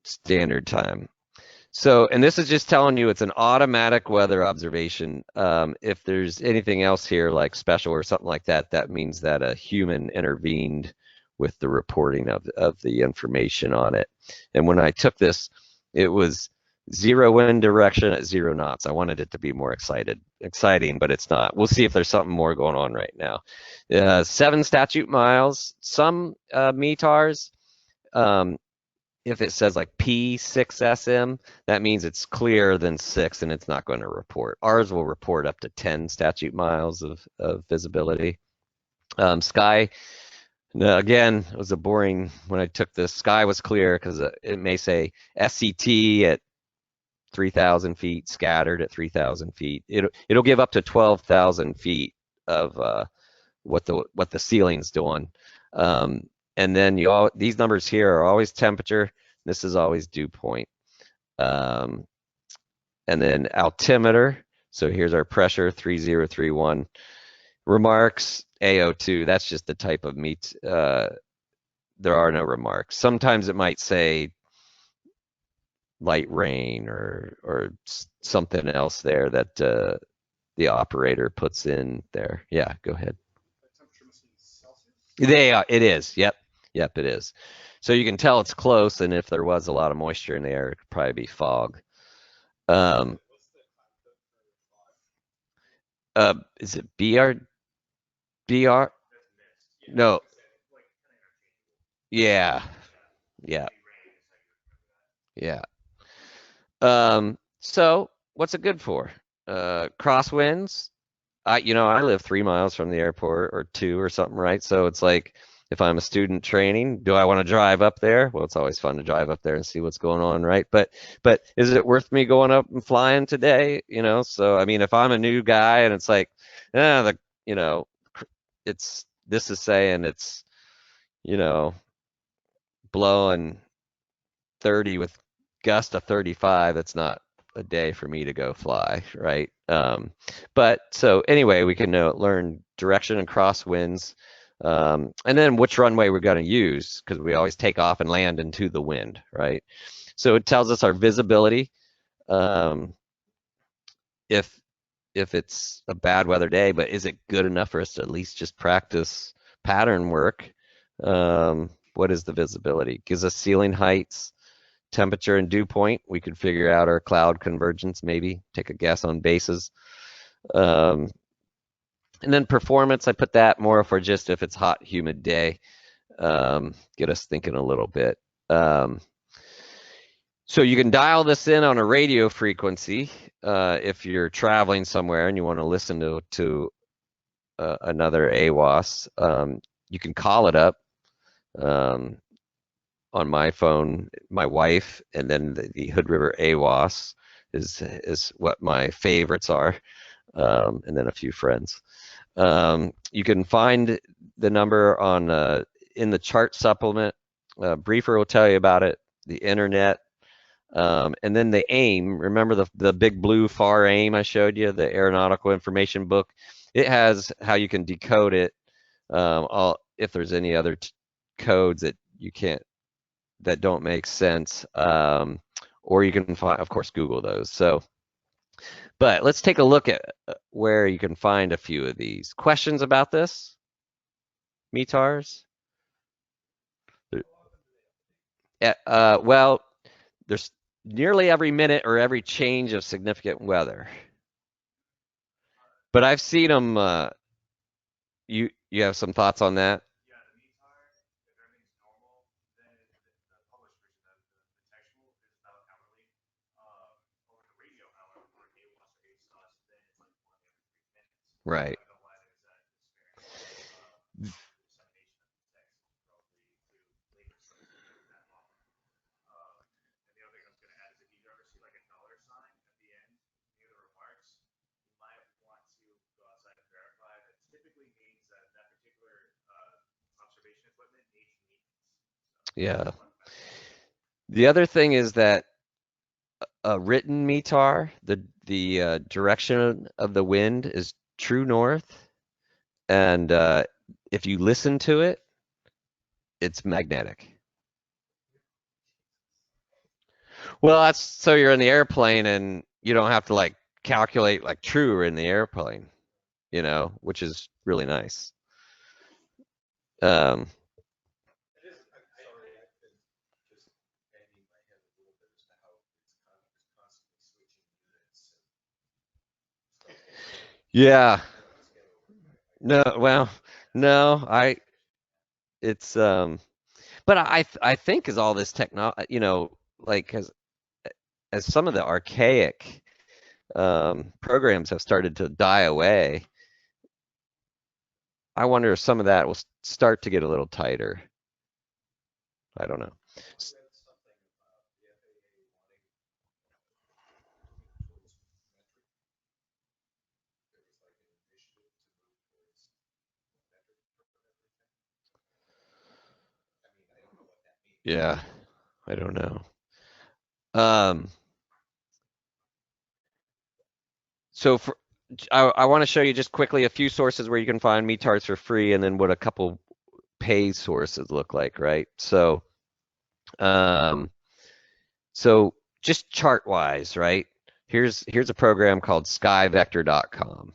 standard time. So, and this is just telling you it's an automatic weather observation. If there's anything else here like special or something like that, that means that a human intervened with the reporting of the information on it. And when I took this, it was 0 wind direction at 0 knots. I wanted it to be more exciting, but it's not. We'll see if there's something more going on right now. 7 statute miles. Some METARs, if it says like P6SM, that means it's clearer than 6 and it's not going to report. Ours will report up to 10 statute miles of visibility. Sky, again, it was a boring, when I took this, sky was clear because it may say SCT at 3,000 feet, scattered at 3,000 feet. It'll give up to 12,000 feet of what the ceiling's doing. And then these numbers here are always temperature. This is always dew point. And then altimeter. So here's our pressure, 3031. Remarks, AO2. That's just the type of meat. There are no remarks. Sometimes it might say light rain or something else there that the operator puts in there. Yeah, go ahead. Temperature must be Celsius? It is. Yep, it is. So you can tell it's close, and if there was a lot of moisture in the air, it could probably be fog. Is it BR? No. Yeah. Yeah. Yeah. So what's it good for? Crosswinds. I live 3 miles from the airport or two or something, right? So it's like if I'm a student training, do I want to drive up there? Well, it's always fun to drive up there and see what's going on, right? But is it worth me going up and flying today? So I mean, if I'm a new guy and it's like, you know, this is saying it's, you know, blowing 30 with gust of 35, it's not a day for me to go fly, right? But so anyway, we can learn direction and crosswinds, and then which runway we're going to use, because we always take off and land into the wind, right? So it tells us our visibility. If it's a bad weather day, but is it good enough for us to at least just practice pattern work? What is the visibility? Gives us ceiling heights, temperature, and dew point. We could figure out our cloud convergence, maybe take a guess on bases. And then performance, I put that more for just if it's hot, humid day. Get us thinking a little bit. So you can dial this in on a radio frequency if you're traveling somewhere and you want to listen to another AWOS. You can call it up on my phone, my wife, and then the Hood River AWOS is what my favorites are, and then a few friends. You can find the number on in the chart supplement. Briefer will tell you about it. The internet. And then the AIM, remember the big blue FAR AIM I showed you, the aeronautical information book? It has how you can decode it, if there's any other codes that you can't, that don't make sense, or you can find, of course, Google those. So, but let's take a look at where you can find a few of these. Questions about this, METARs? Well, there's nearly every minute or every change of significant weather. But I've seen them. You have some thoughts on that? Yeah, the METAR, if everything's normal, then the published version of the textual is about hourly. Over the radio, however, for AWOS or ASOS, then it's like 1 every 3 minutes. Right. I don't know why there's that disparity. Dissemination of the text probably through later sources that long. And the other thing I was going to add is if you ever see like a dollar sign at the end near the remarks, you might want to go outside and verify that typically means that that particular observation equipment needs maintenance. So Yeah. The other thing is that a written METAR, the direction of the wind is true north, and if you listen to it, it's magnetic. Well, that's so you're in the airplane and you don't have to like calculate like true in the airplane, which is really nice. It is, I'm sorry, I've been just banging my head a little bit as to how it's constantly switching units and stuff. Yeah. Just get over it. No, well, no, it's but I think as all this technology, like as some of the archaic programs have started to die away, I wonder if some of that will start to get a little tighter. I don't know. I read something about the FAA wanting moving towards metric. There was like an initiative to move towards metric for everything. I mean, I don't know what that means. Yeah, I don't know. Um, so I want to show you just quickly a few sources where you can find METARs for free, and then what a couple paid sources look like, right? Um, so just chart wise, right? Here's a program called skyvector.com.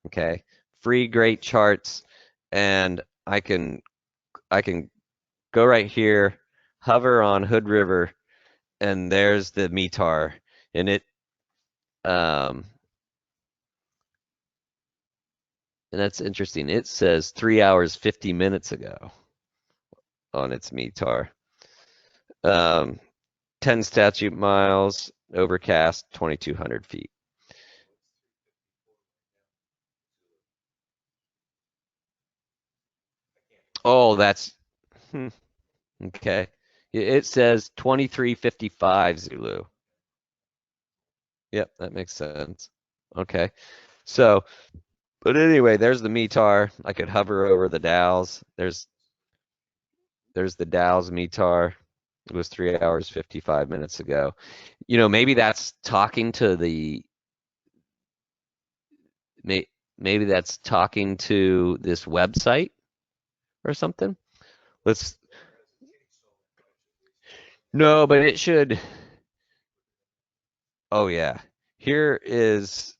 Okay, free great charts, and I can go right here hover on Hood River, and there's the METAR, and and that's interesting. It says 3 hours 50 minutes ago on its METAR. 10 statute miles, overcast, 2,200 feet. Oh, that's okay. It says 2355 Zulu. Yep, that makes sense. Okay. So, but anyway, there's the METAR. I could hover over the Dows. There's the Dow's METAR. It was 3 hours 55 minutes ago. You know, maybe that's talking to maybe that's talking to this website or something. Let's No, but it should. Oh yeah. Here is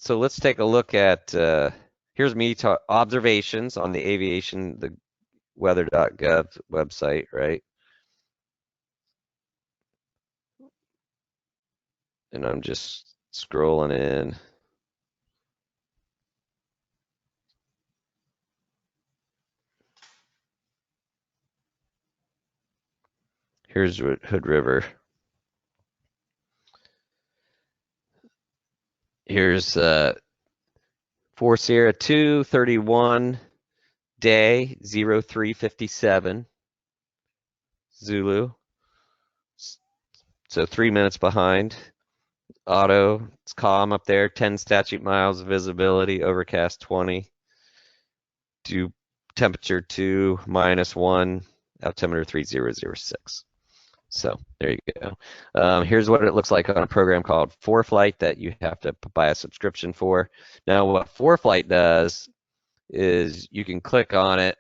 So let's take a look at here's METAR observations on the the weather.gov website, right? And I'm just scrolling in. Here's Hood River. Here's 4 Sierra 2, 31, day 0357, Zulu. So 3 minutes behind. Auto, it's calm up there, 10 statute miles, visibility, overcast 20. Dew temperature 2, -1, altimeter 3006. So there you go. Here's what it looks like on a program called ForeFlight that you have to buy a subscription for. Now what ForeFlight does is you can click on it.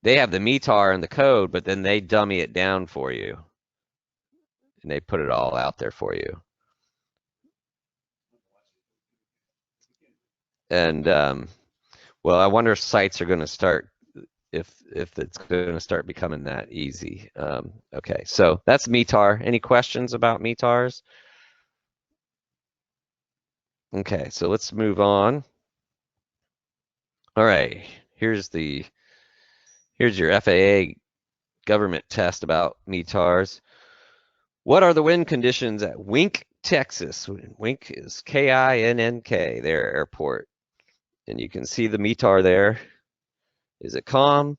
They have the METAR and the code, but then they dummy it down for you. And they put it all out there for you. And well, I wonder if sites are going to start if it's going to start becoming that easy. Okay, so that's METAR. Any questions about METARs? Okay, so let's move on. All right, here's your FAA government test about METARs. What are the wind conditions at Wink, Texas? Wink is K-I-N-N-K, their airport. And you can see the METAR there. Is it calm?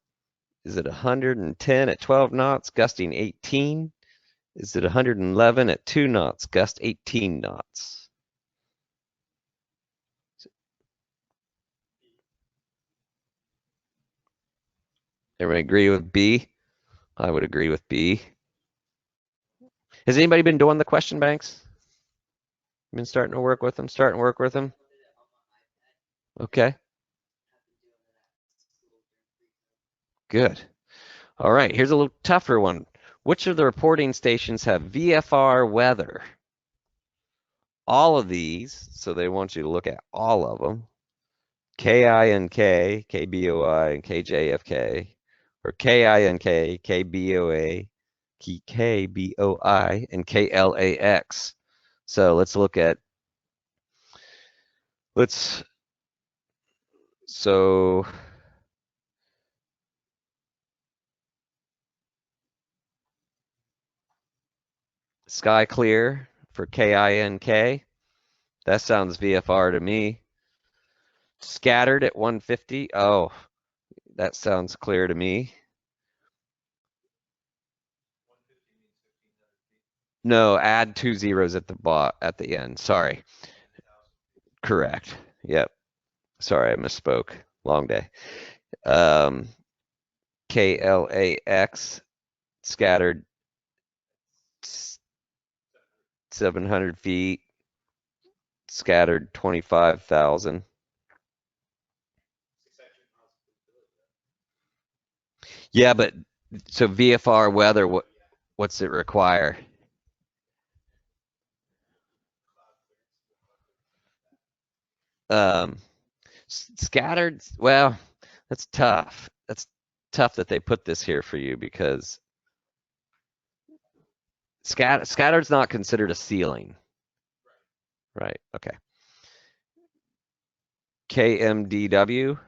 Is it 110 at 12 knots, gusting 18? Is it 111 at 2 knots, gust 18 knots? Everybody agree with B? I would agree with B. Has anybody been doing the question banks? Been starting to work with them? Starting to work with them? Okay. Good. All right, here's a little tougher one. Which of the reporting stations have VFR weather? All of these, so they want you to look at all of them. KINK, KBOI, and KJFK, or KINK, KBOA, KBOI, and KLAX. So let's look at, so Sky Clear for KINK. That sounds VFR to me. Scattered at 150. Oh, that sounds clear to me. No, add 2 zeros at the end. Sorry. Correct. Yep. Sorry, I misspoke. Long day. KLAX scattered 700 feet, scattered 25,000. Yeah, but so VFR weather, what's it require? Scattered, well, that's tough. tough that they put this here for you because scattered's not considered a ceiling. Right, okay. KMDW,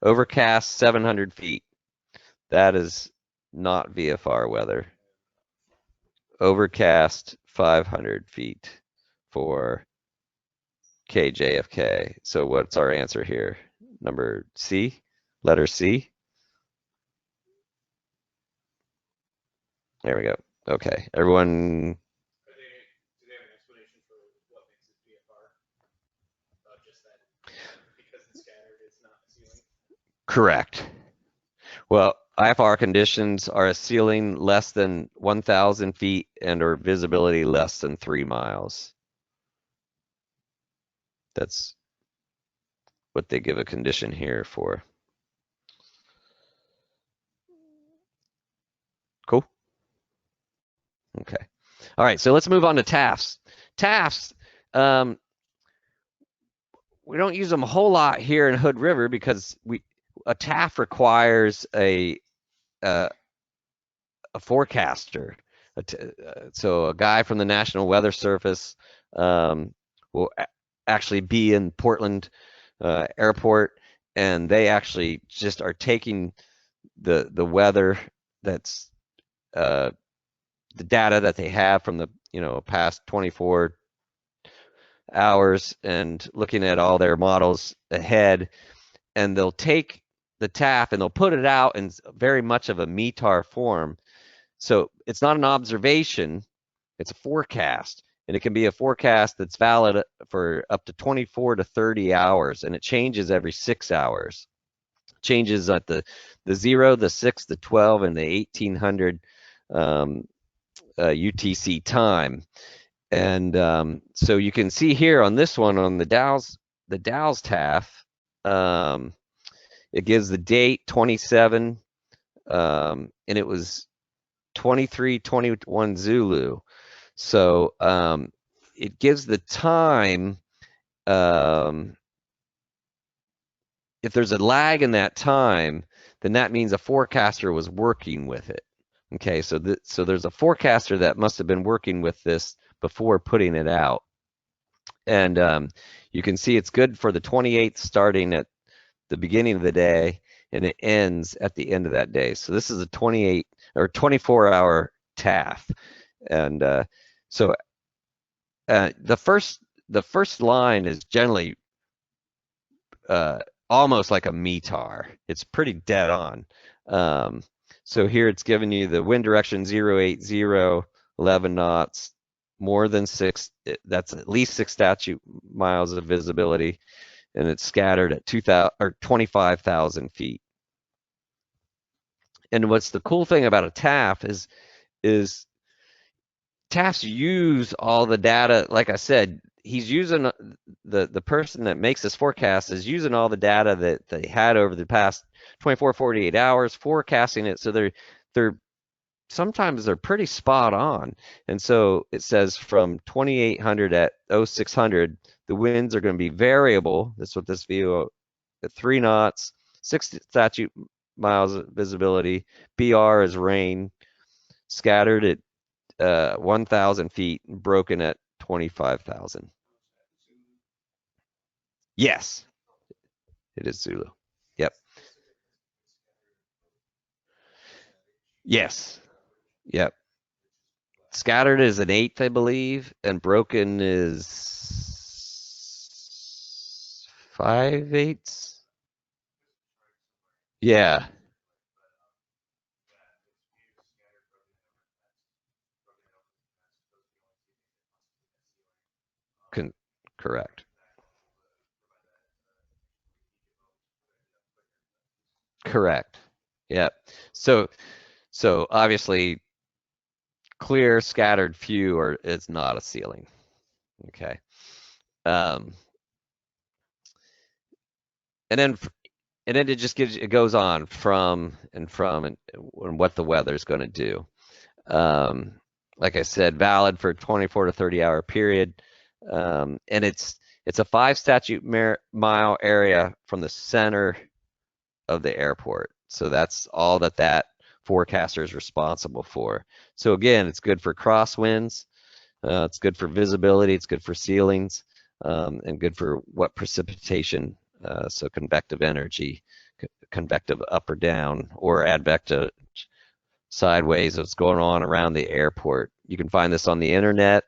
overcast 700 feet. That is not VFR weather. Overcast 500 feet for KJFK. So what's our answer here? Number C, letter C. There we go. Okay, everyone. Do they have an explanation for what makes it VFR? Just that because it's scattered, it's not a ceiling? Correct. Well, IFR conditions are a ceiling less than 1,000 feet and or visibility less than 3 miles. That's what they give a condition here for. Cool. Okay. All right, so let's move on to TAFs. TAFs, we don't use them a whole lot here in Hood River because a TAF requires a forecaster. So a guy from the National Weather Service will actually be in Portland Airport, and they actually just are taking the weather that's the data that they have from the past 24 hours and looking at all their models ahead, and they'll take the TAF and they'll put it out in very much of a METAR form. So it's not an observation, it's a forecast. And it can be a forecast that's valid for up to 24 to 30 hours, and it changes every 6 hours. Changes at the 0, the 6, the 12, and the 1800 UTC time. And so you can see here on this one, on the Dow's TAF, it gives the date 27, and it was 23:21 Zulu. So it gives the time. If there's a lag in that time, then that means a forecaster was working with it. Okay, so there's a forecaster that must have been working with this before putting it out. And you can see it's good for the 28th starting at the beginning of the day, and it ends at the end of that day. So this is a 28 or 24-hour TAF. And so the first line is generally almost like a METAR. It's pretty dead on. So here it's giving you the wind direction 080, 11 knots, more than 6. That's at least 6 statute miles of visibility, and it's scattered at 25,000 feet. And what's the cool thing about a TAF is TAFs use all the data. Like I said, he's using the person that makes this forecast is using all the data that they had over the past 24, 48 hours, forecasting it. So they're sometimes they're pretty spot on. And so it says from 2800 at 0600, the winds are going to be variable. That's what this view at 3 knots, 6 statute miles of visibility. BR is rain, scattered at 1,000 feet, broken at 25,000. Yes, it is Zulu. Yep. Yes. Yep. Scattered is an 1/8, I believe, and broken is 5/8. Yeah. Correct. Correct. Yep. So obviously clear, scattered, few, or it's not a ceiling. Okay. And then it just it goes on from and what the weather's going to do. Like I said, valid for 24 to 30 hour period. And it's a 5 statute mile area from the center of the airport. So that's all that forecaster is responsible for. So again, it's good for crosswinds, it's good for visibility, it's good for ceilings, and good for what precipitation, so convective energy, convective up or down, or advective sideways, what's going on around the airport. You can find this on the internet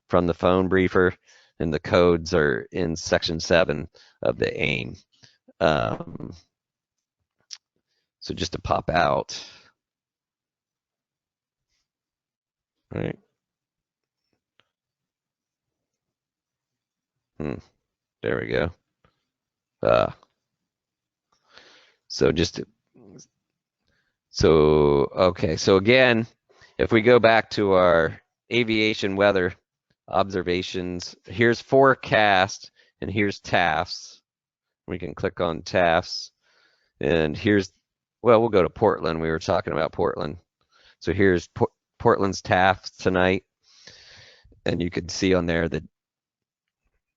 from the phone briefer, and the codes are in section 7 of the AIM. So just to pop out, right? There we go. So okay. So again, if we go back to our aviation weather observations, here's forecast and here's TAFs. We can click on TAFs, and here's, well, we'll go to Portland. We were talking about Portland. So here's Portland's TAF tonight, and you can see on there that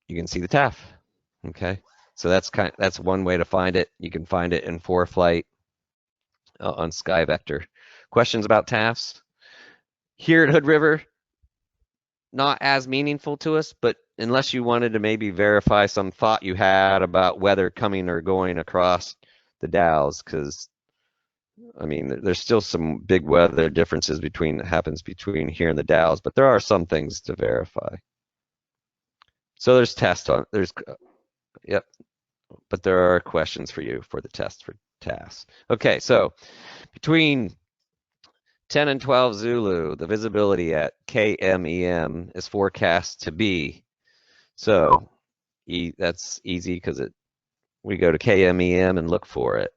you can see the TAF. Okay, so that's one way to find it. You can find it in ForeFlight on SkyVector. Questions about TAFs? Here at Hood River, not as meaningful to us, but unless you wanted to maybe verify some thought you had about weather coming or going across the Dalles, because I mean, there's still some big weather differences happens between here and the Dalles, but there are some things to verify. So there's yep, but there are questions for you for the test for tasks. Okay, so between 10 and 12 Zulu, the visibility at KMEM is forecast to be, so that's easy because we go to KMEM and look for it.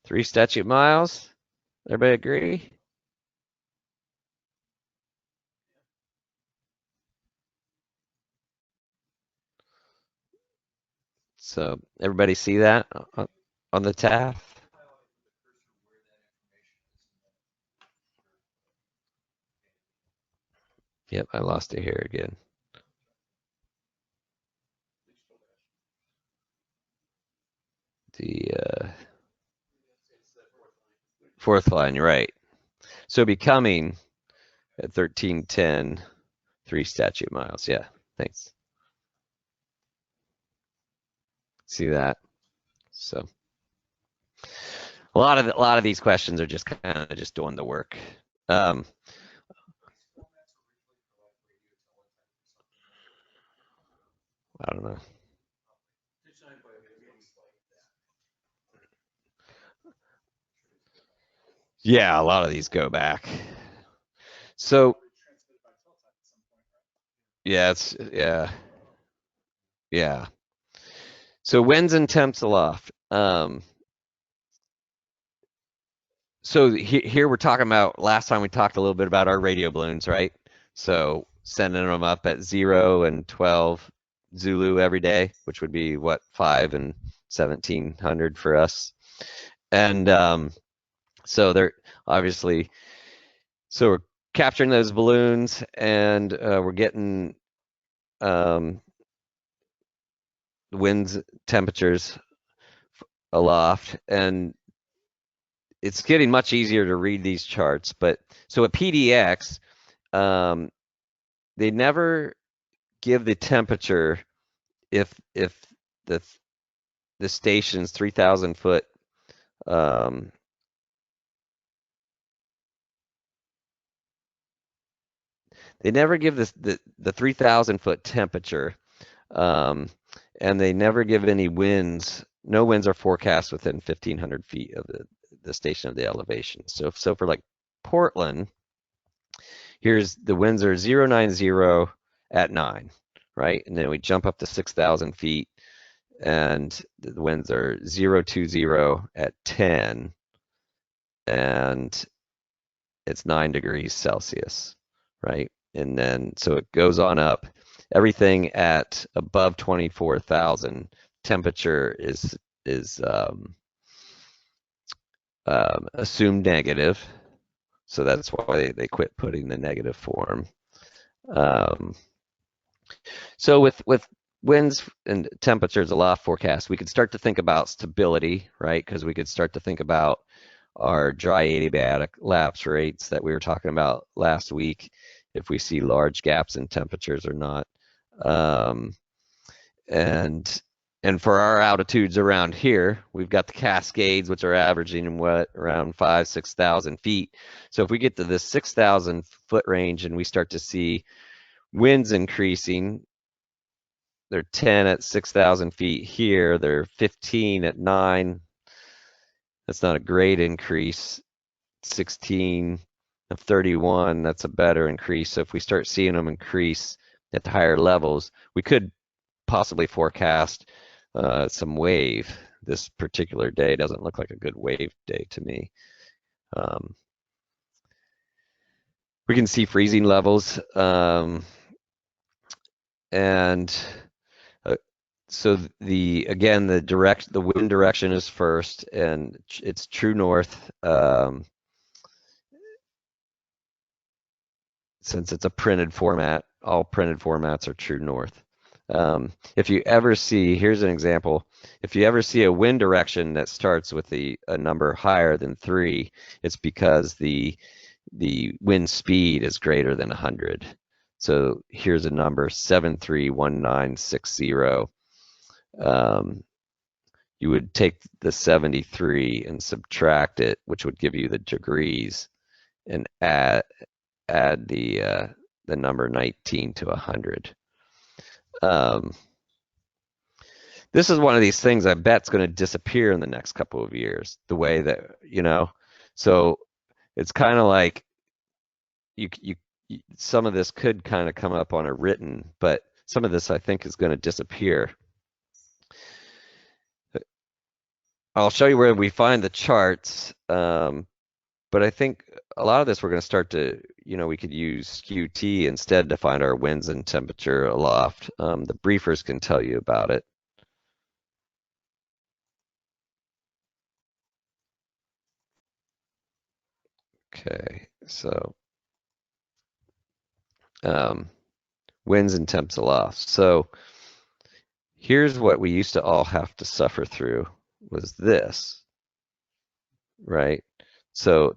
Three statute miles. Everybody agree? So everybody see that on the TAF? Yep, I lost it here again. The fourth line, you're right. So becoming at 1310, 3 statute miles. Yeah, thanks. See that? So a lot of these questions are just kind of just doing the work. I don't know. Yeah, a lot of these go back. So yeah, yeah. So winds and temps aloft. So here we're talking about, last time we talked a little bit about our radio balloons, right? So sending them up at 0 and 12 Zulu every day, which would be what, 5 and 1700 for us. And so they're obviously, so we're capturing those balloons, and we're getting winds, temperatures aloft, and it's getting much easier to read these charts. But so at PDX, they never give the temperature if the station's 3,000 foot they never give the 3,000 foot temperature, and they never give any winds. No winds are forecast within 1,500 feet of the station of the elevation. So for like Portland, here's the winds are 090 at 9, right? And then we jump up to 6,000 feet, and the winds are 020 at 10, and it's 9 degrees Celsius, right? And then so it goes on up. Everything at above 24,000 temperature is assumed negative. So that's why they quit putting the negative form. So with winds and temperatures aloft forecast, we could start to think about stability, right? Because we could start to think about our dry adiabatic lapse rates that we were talking about last week, if we see large gaps in temperatures or not. And for our altitudes around here, we've got the Cascades, which are averaging what, around 5,000–6,000 feet. So if we get to this 6,000 foot range and we start to see winds increasing, they're 10 at 6,000 feet here, they're 15 at 9. That's not a great increase. 16 of 31, that's a better increase. So if we start seeing them increase at the higher levels, we could possibly forecast some wave. This particular day doesn't look like a good wave day to me. We can see freezing levels, and so the wind direction is first, and it's true north. Since it's a printed format, all printed formats are true north. If you ever see, here's an example, if you ever see a wind direction that starts with a number higher than 3, it's because the wind speed is greater than 100. So here's a number, 731960. You would take the 73 and subtract it, which would give you the degrees, and add the number 19 to 100. This is one of these things I bet's going to disappear in the next couple of years, the way that, so it's kind of like some of this could kind of come up on a written, but some of this I think is going to disappear. I'll show you where we find the charts, but I think a lot of this we're going to start to, we could use QT instead to find our winds and temperature aloft. The briefers can tell you about it. Okay, so winds and temps aloft. So here's what we used to all have to suffer through, was this, right? So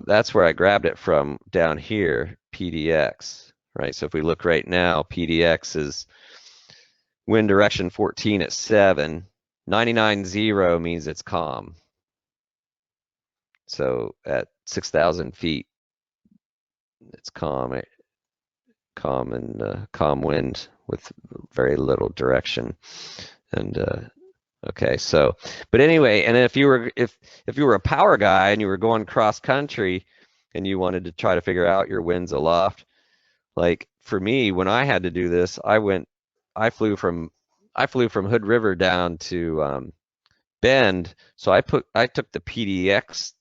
that's where I grabbed it from down here, PDX, right? So if we look right now, PDX is wind direction 14 at 7. 99.0 means it's calm. So at 6,000 feet, it's calm and calm wind with very little direction. And okay, so, but anyway, and if you were a power guy and you were going cross country and you wanted to try to figure out your winds aloft, like for me, when I had to do this, I flew from Hood River down to Bend. So I took the PDX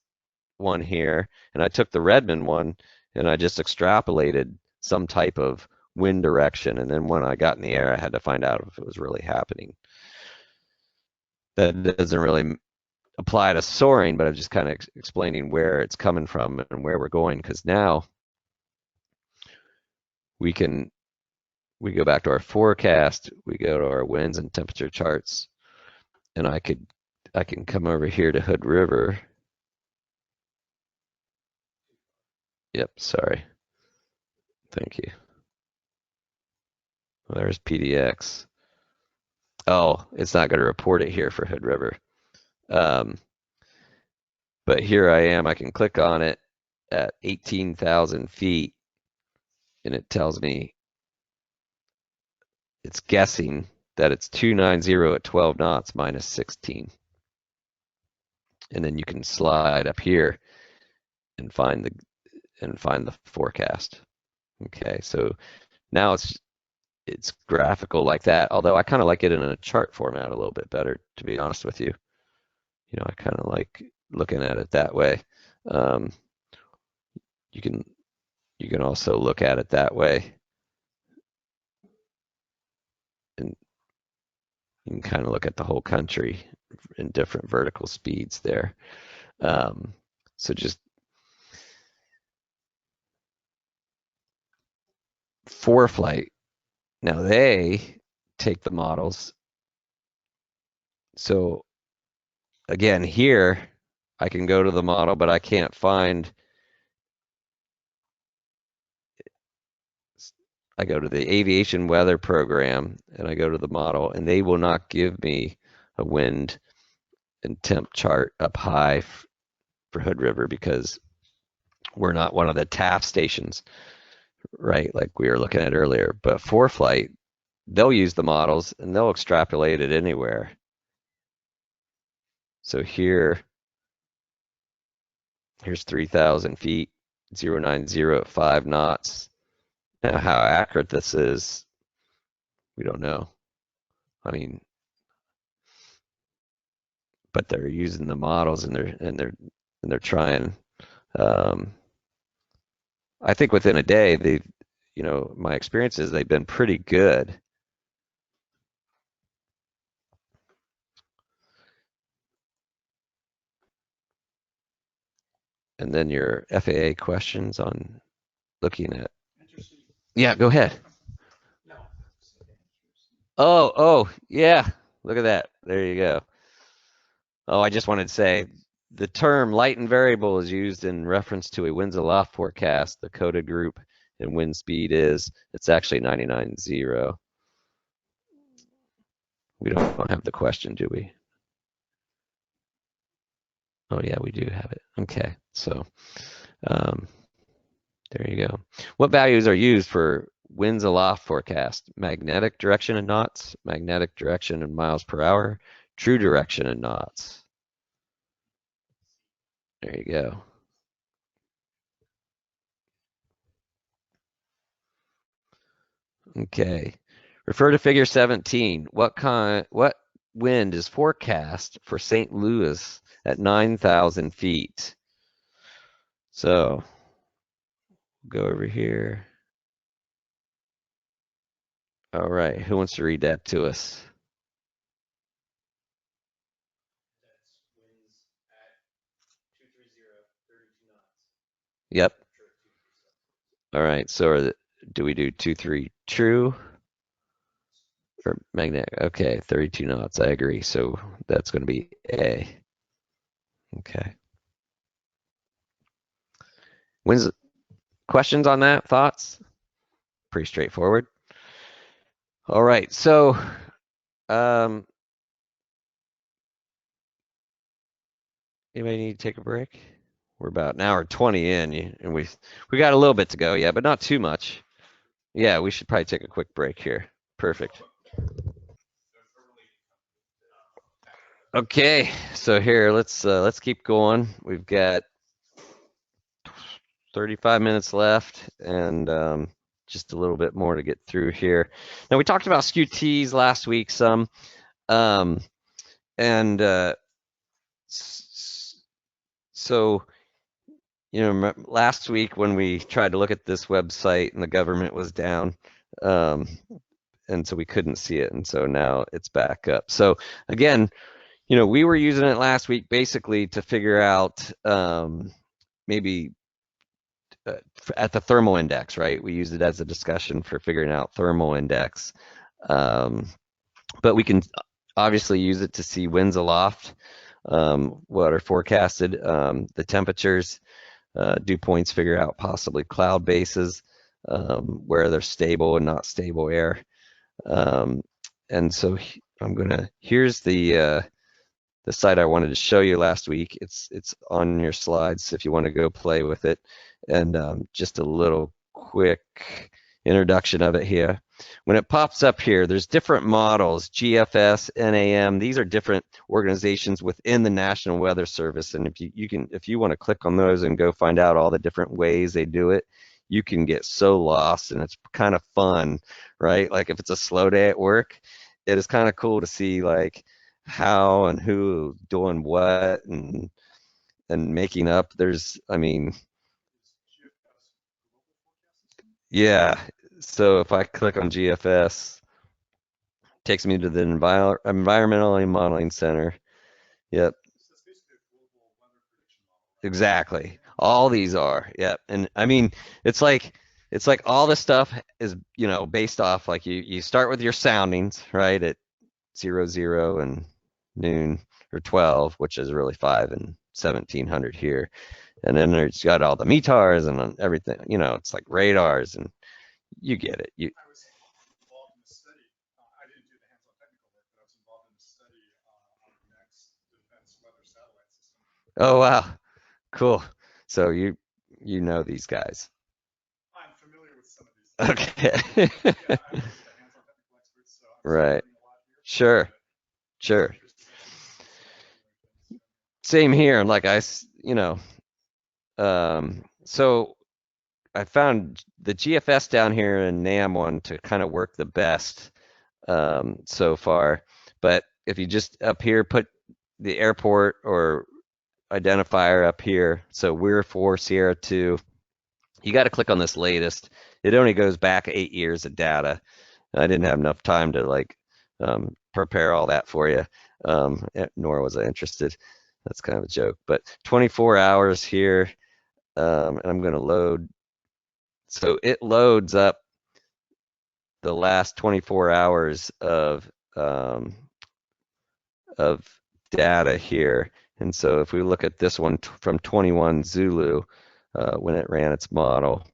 one here and I took the Redmond one and I just extrapolated some type of wind direction, and then when I got in the air I had to find out if it was really happening. That doesn't really apply to soaring, but I'm just kind of explaining where it's coming from and where we're going, because now we go back to our forecast, we go to our winds and temperature charts, and I can come over here to Hood River. Yep, sorry. Thank you. Well, there's PDX. Oh, it's not going to report it here for Hood River. But here I am. I can click on it at 18,000 feet, and it tells me it's guessing that it's 290 at 12 knots minus 16. And then you can slide up here and find the forecast. Okay, so now it's graphical like that, although I kind of like it in a chart format a little bit better, to be honest with you. I kind of like looking at it that way. you can also look at it that way. And you can kind of look at the whole country in different vertical speeds there. So just ForeFlight, now they take the models. So again, here I can go to the model, but I can't find. I go to the Aviation Weather Program and I go to the model, and they will not give me a wind and temp chart up high for Hood River because we're not one of the TAF stations, right? Like we were looking at earlier. But ForeFlight, they'll use the models and they'll extrapolate it anywhere. So here's 3,000 feet, 090 at 5 knots. Now, how accurate this is, we don't know. I mean, but they're using the models and they're trying. I think within a day, my experience is they've been pretty good. And then your FAA questions on looking at. Yeah, go ahead. Oh, yeah. Look at that. There you go. Oh, I just wanted to say the term light and variable is used in reference to a winds aloft forecast. The coded group and wind speed it's actually 99.0. We don't have the question, do we? Oh, yeah, we do have it. Okay, so there you go. What values are used for winds aloft forecast? Magnetic direction in knots, magnetic direction in miles per hour, true direction in knots. There you go. Okay. Refer to figure 17. What wind is forecast for St. Louis at 9,000 feet? So go over here. All right, who wants to read that to us? That's winds at 230, 32 knots. Yep. All right, so do we do 23 true? Or magnetic? Okay, 32 knots. I agree. So that's going to be A. Okay. Questions on that? Thoughts? Pretty straightforward. All right. So, anybody need to take a break? We're about an hour 20 in, and we got a little bit to go, yeah, but not too much. Yeah, we should probably take a quick break here. Perfect. Okay, so here let's keep going. We've got 35 minutes left, and just a little bit more to get through here. Now we talked about SKUTs last week some, and so last week when we tried to look at this website and the government was down, and so we couldn't see it, and so now it's back up. So again, we were using it last week basically to figure out maybe at the thermal index, right? We used it as a discussion for figuring out thermal index. But we can obviously use it to see winds aloft, what are forecasted, the temperatures, dew points, figure out possibly cloud bases, where there's stable and not stable air. And so here's the site I wanted to show you last week. It's on your slides if you want to go play with it. And just a little quick introduction of it here. When it pops up here, there's different models, GFS, NAM. These are different organizations within the National Weather Service. And if you want to click on those and go find out all the different ways they do it, you can get so lost, and it's kind of fun, right? Like if it's a slow day at work, it is kind of cool to see like how and who doing what and making up. Yeah. So if I click on GFS, it takes me to the Environmental Modeling Center. Yep, So it's basically a global weather prediction model, right? exactly. All these are. Yep. And I mean, it's like all this stuff is, based off like you start with your soundings, right, at 00 and noon or 12, which is really 5 and 1700 here. And then there's got all the METARs and everything, it's like radars and you get it. I was involved in a study. I didn't do the hands-on technical work, but I was involved in a study on the next defense weather satellite system. Oh wow, cool. So you know these guys. I'm familiar with some of these things. Okay. Yeah, I'm not the hands-on technical expert, so I'm still Right. learning a lot here. Sure. But it's Sure. interesting to learn things. Same here. Like so I found the GFS down here in NAM one to kind of work the best so far. But if you just up here put the airport or identifier up here, so we're for Sierra 2, you got to click on this latest. It only goes back 8 years of data. I didn't have enough time to prepare all that for you, nor was I interested. That's kind of a joke. But 24 hours here, and I'm going to load. So it loads up the last 24 hours of data here. And so if we look at this one from 21 Zulu, when it ran its model,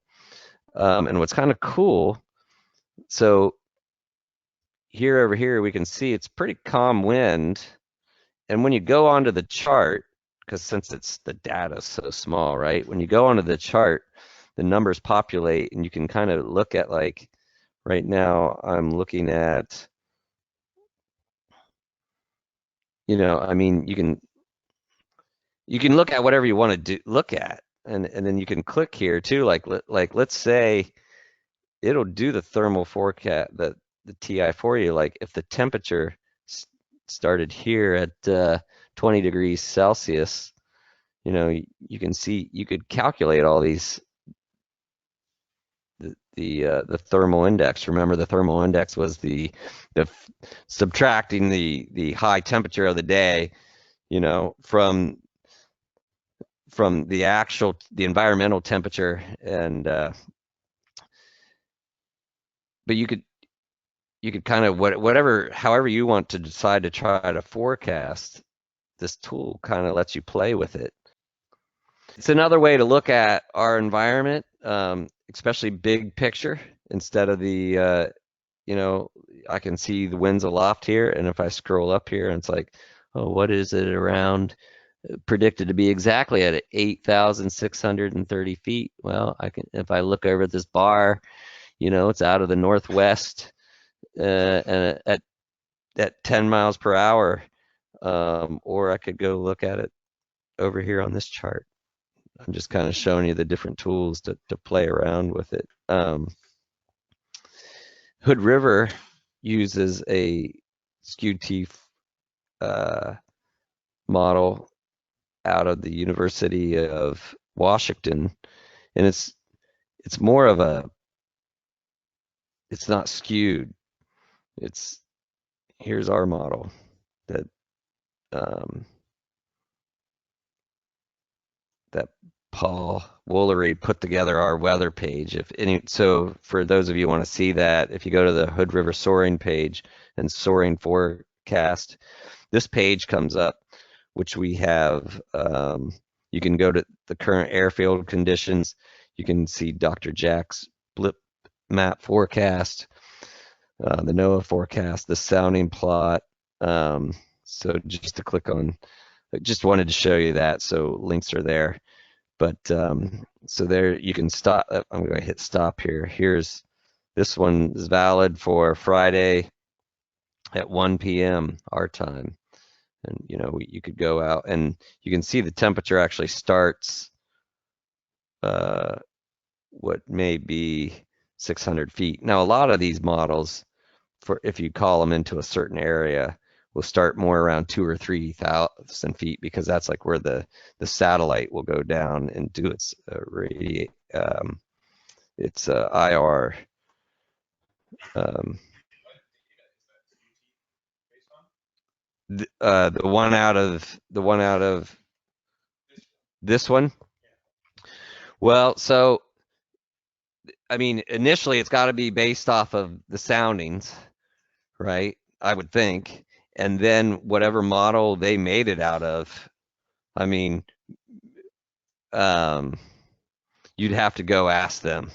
and what's kind of cool, so here over here we can see it's pretty calm wind. And when you go onto the chart, because since the data is so small, right? When you go onto the chart, the numbers populate, and you can kind of look at like right now. I'm looking at, I mean, you can look at whatever you want to look at, and then you can click here too. Like let's say it'll do the thermal forecast, the TI for you. Like if the temperature started here at 20 degrees Celsius, you can see, you could calculate all these, the thermal index. Remember, the thermal index was the subtracting the high temperature of the day, from the environmental temperature. And but you could kind of however you want to decide to try to forecast. This tool kind of lets you play with it. It's another way to look at our environment, especially big picture, instead of I can see the winds aloft here, and if I scroll up here, and it's like, oh, what is it around? Predicted to be exactly at 8,630 feet. Well, if I look over at this bar, it's out of the northwest, and at 10 miles per hour, or I could go look at it over here on this chart. I'm just kind of showing you the different tools to play around with it. Hood River uses a skewed T model out of the University of Washington, and it's more of it's not skewed. Here's our model that um, that Paul Woolery put together, our weather page. So for those of you who want to see that, if you go to the Hood River Soaring page and Soaring Forecast, this page comes up, which we have. You can go to the current airfield conditions. You can see Dr. Jack's blip map forecast, the NOAA forecast, the sounding plot. So just to click on, I just wanted to show you that. So links are there. But so there you can stop. I'm going to hit stop here. This one is valid for Friday at 1 p.m. our time. And you could go out and you can see the temperature actually starts what may be 600 feet. Now a lot of these models, for if you call them into a certain area, will start more around 2,000 or 3,000 feet, because that's like where the satellite will go down and do its It's IR. The one out of this one. Well, so I mean, initially it's got to be based off of the soundings, right? I would think, and then whatever model they made it out of. I mean, you'd have to go ask them. Right.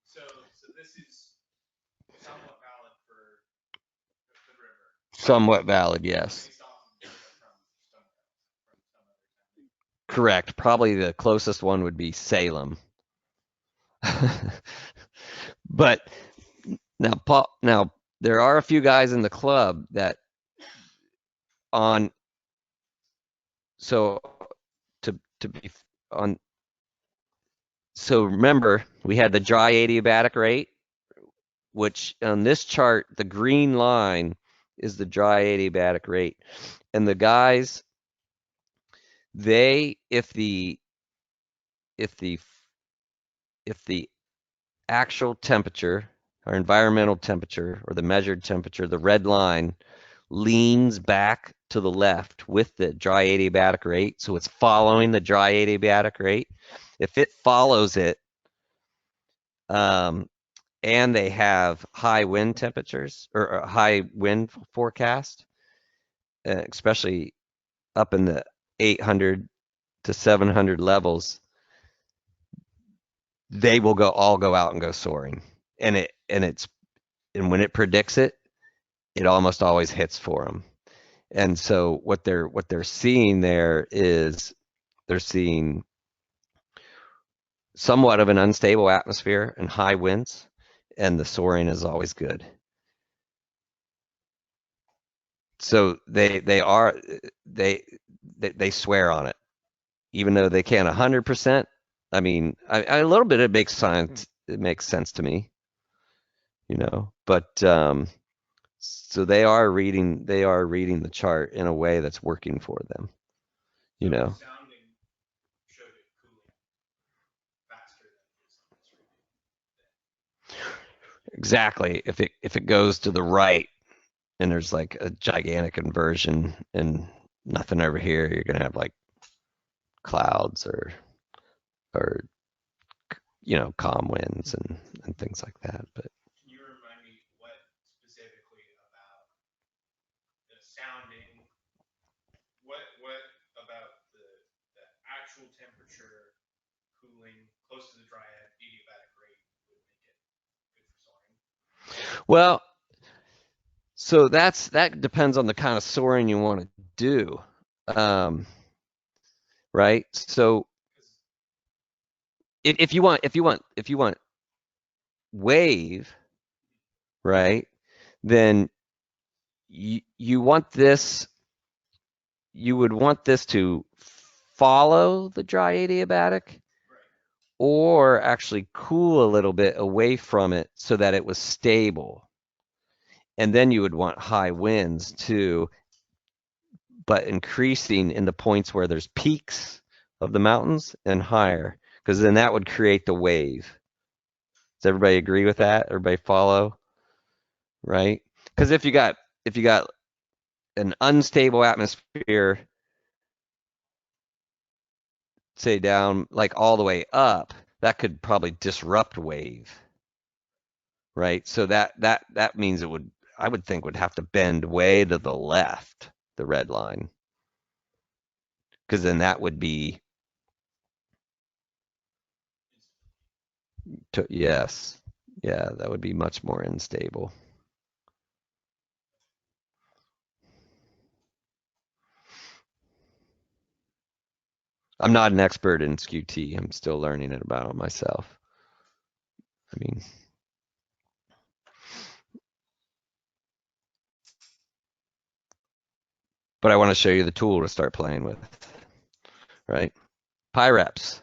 So this is somewhat valid for the river. Somewhat valid, yes. Based off of data from some other town. Correct. Probably the closest one would be Salem. But now there are a few guys in the club that on so to be on so remember we had the dry adiabatic rate, which on this chart the green line is the dry adiabatic rate, and the guys if the actual temperature or environmental temperature or the measured temperature, the red line leans back to the left with the dry adiabatic rate, so it's following the dry adiabatic rate. If it follows it, and they have high wind temperatures or a high wind forecast, especially up in the 800 to 700 levels, they will all go out and go soaring. And when it predicts it, it almost always hits for them. And so what they're seeing there is they're seeing somewhat of an unstable atmosphere and high winds, and the soaring is always good. So they swear on it, even though they can't 100%. I mean, a little bit it makes sense. It makes sense to me, But so they are reading the chart in a way that's working for them, So the sounding showed it cooling faster than it is on this reading. Exactly. If it goes to the right and there's like a gigantic inversion and nothing over here, you're gonna have like clouds or calm winds and things like that. But Can you remind me what specifically about the sounding, what about the actual temperature cooling close to the dry adiabatic rate would make it good for soaring? well, so that depends on the kind of soaring you want to do, right? So if you want wave, right, then you want this, you would want this to follow the dry adiabatic or actually cool a little bit away from it so that it was stable. And then you would want high winds too, but increasing in the points where there's peaks of the mountains and higher, because then that would create the wave. Does everybody agree with that? Everybody follow? Right? Because if you got an unstable atmosphere, say down like all the way up, that could probably disrupt wave. Right? So that means I would think would have to bend way to the left, the red line. Because then that would be yes. Yeah, that would be much more unstable. I'm not an expert in SQT. I'm still learning it about myself. I mean, but I want to show you the tool to start playing with, right? PyReps.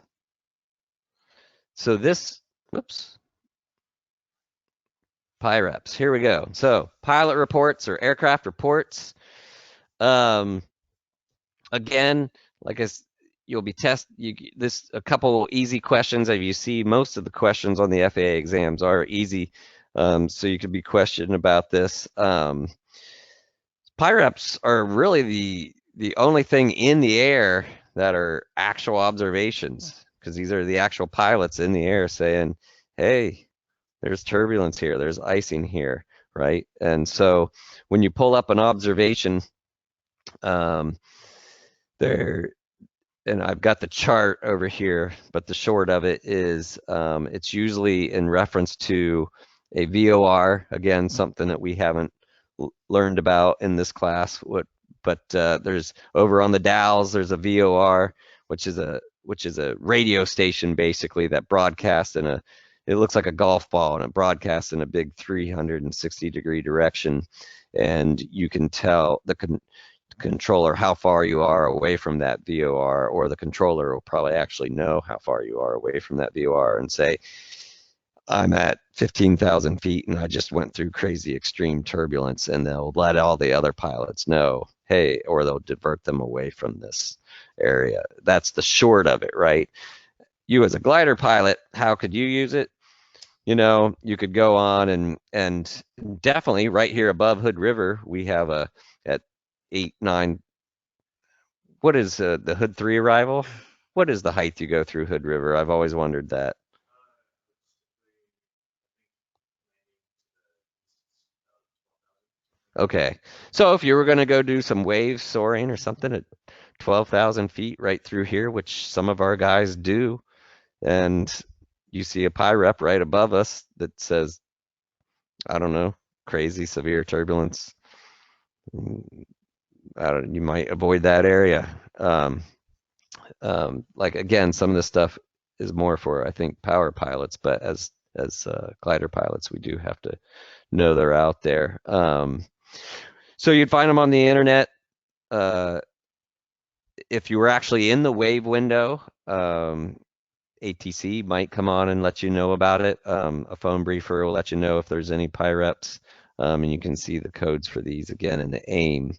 So this, whoops. PyReps. Here we go. So pilot reports or aircraft reports. Again, like you'll be this a couple easy questions. As you see, most of the questions on the FAA exams are easy, so you could be questioned about this. PIREPs are really the only thing in the air that are actual observations, because these are the actual pilots in the air saying, hey, there's turbulence here, there's icing here, right? And so when you pull up an observation, there, and I've got the chart over here, but the short of it is it's usually in reference to a VOR, again, something that we haven't learned about in this class. But there's over on the dowels, there's a VOR, which is a radio station basically that broadcasts it looks like a golf ball, and it broadcasts in a big 360-degree direction, and you can tell the controller how far you are away from that VOR, or the controller will probably actually know how far you are away from that VOR and say, I'm at 15,000 feet and I just went through crazy extreme turbulence, and they'll let all the other pilots know, hey, or they'll divert them away from this area. That's the short of it, right? You as a glider pilot, how could you use it? You could go on and definitely right here above Hood River, we have at 8, 9, what is the Hood 3 arrival? What is the height you go through Hood River? I've always wondered that. Okay, so if you were going to go do some wave soaring or something at 12,000 feet right through here, which some of our guys do, and you see a PIREP right above us that says, I don't know, crazy severe turbulence, you might avoid that area. Like again, some of this stuff is more for, I think, power pilots, but as glider pilots, we do have to know they're out there. So you'd find them on the internet. If you were actually in the wave window, ATC might come on and let you know about it. A phone briefer will let you know if there's any PIREPs, and you can see the codes for these again in the AIM.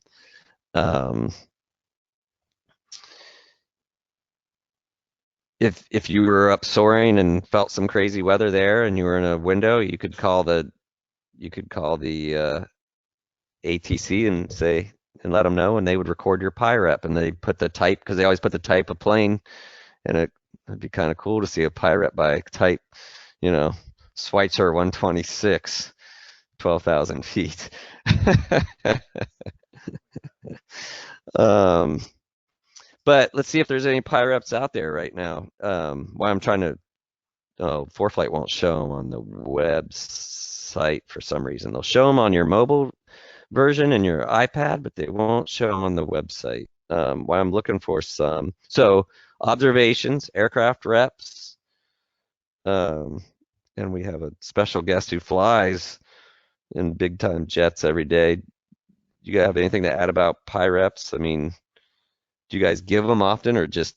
If you were up soaring and felt some crazy weather there and you were in a window, you could call the ATC and say, and let them know, and they would record your PIREP, and they put the type, because they always put the type of plane, and it'd be kind of cool to see a PIREP by type, Schweitzer 126, 12,000 feet. But let's see if there's any PIREPs out there right now. Why I'm trying to, ForeFlight won't show them on the website for some reason. They'll show them on your mobile version and your iPad, but they won't show them on the website. Why I'm looking for some. So observations, aircraft reps, and we have a special guest who flies in big time jets every day. Do you guys have anything to add about PIREPs? I mean, do you guys give them often, or just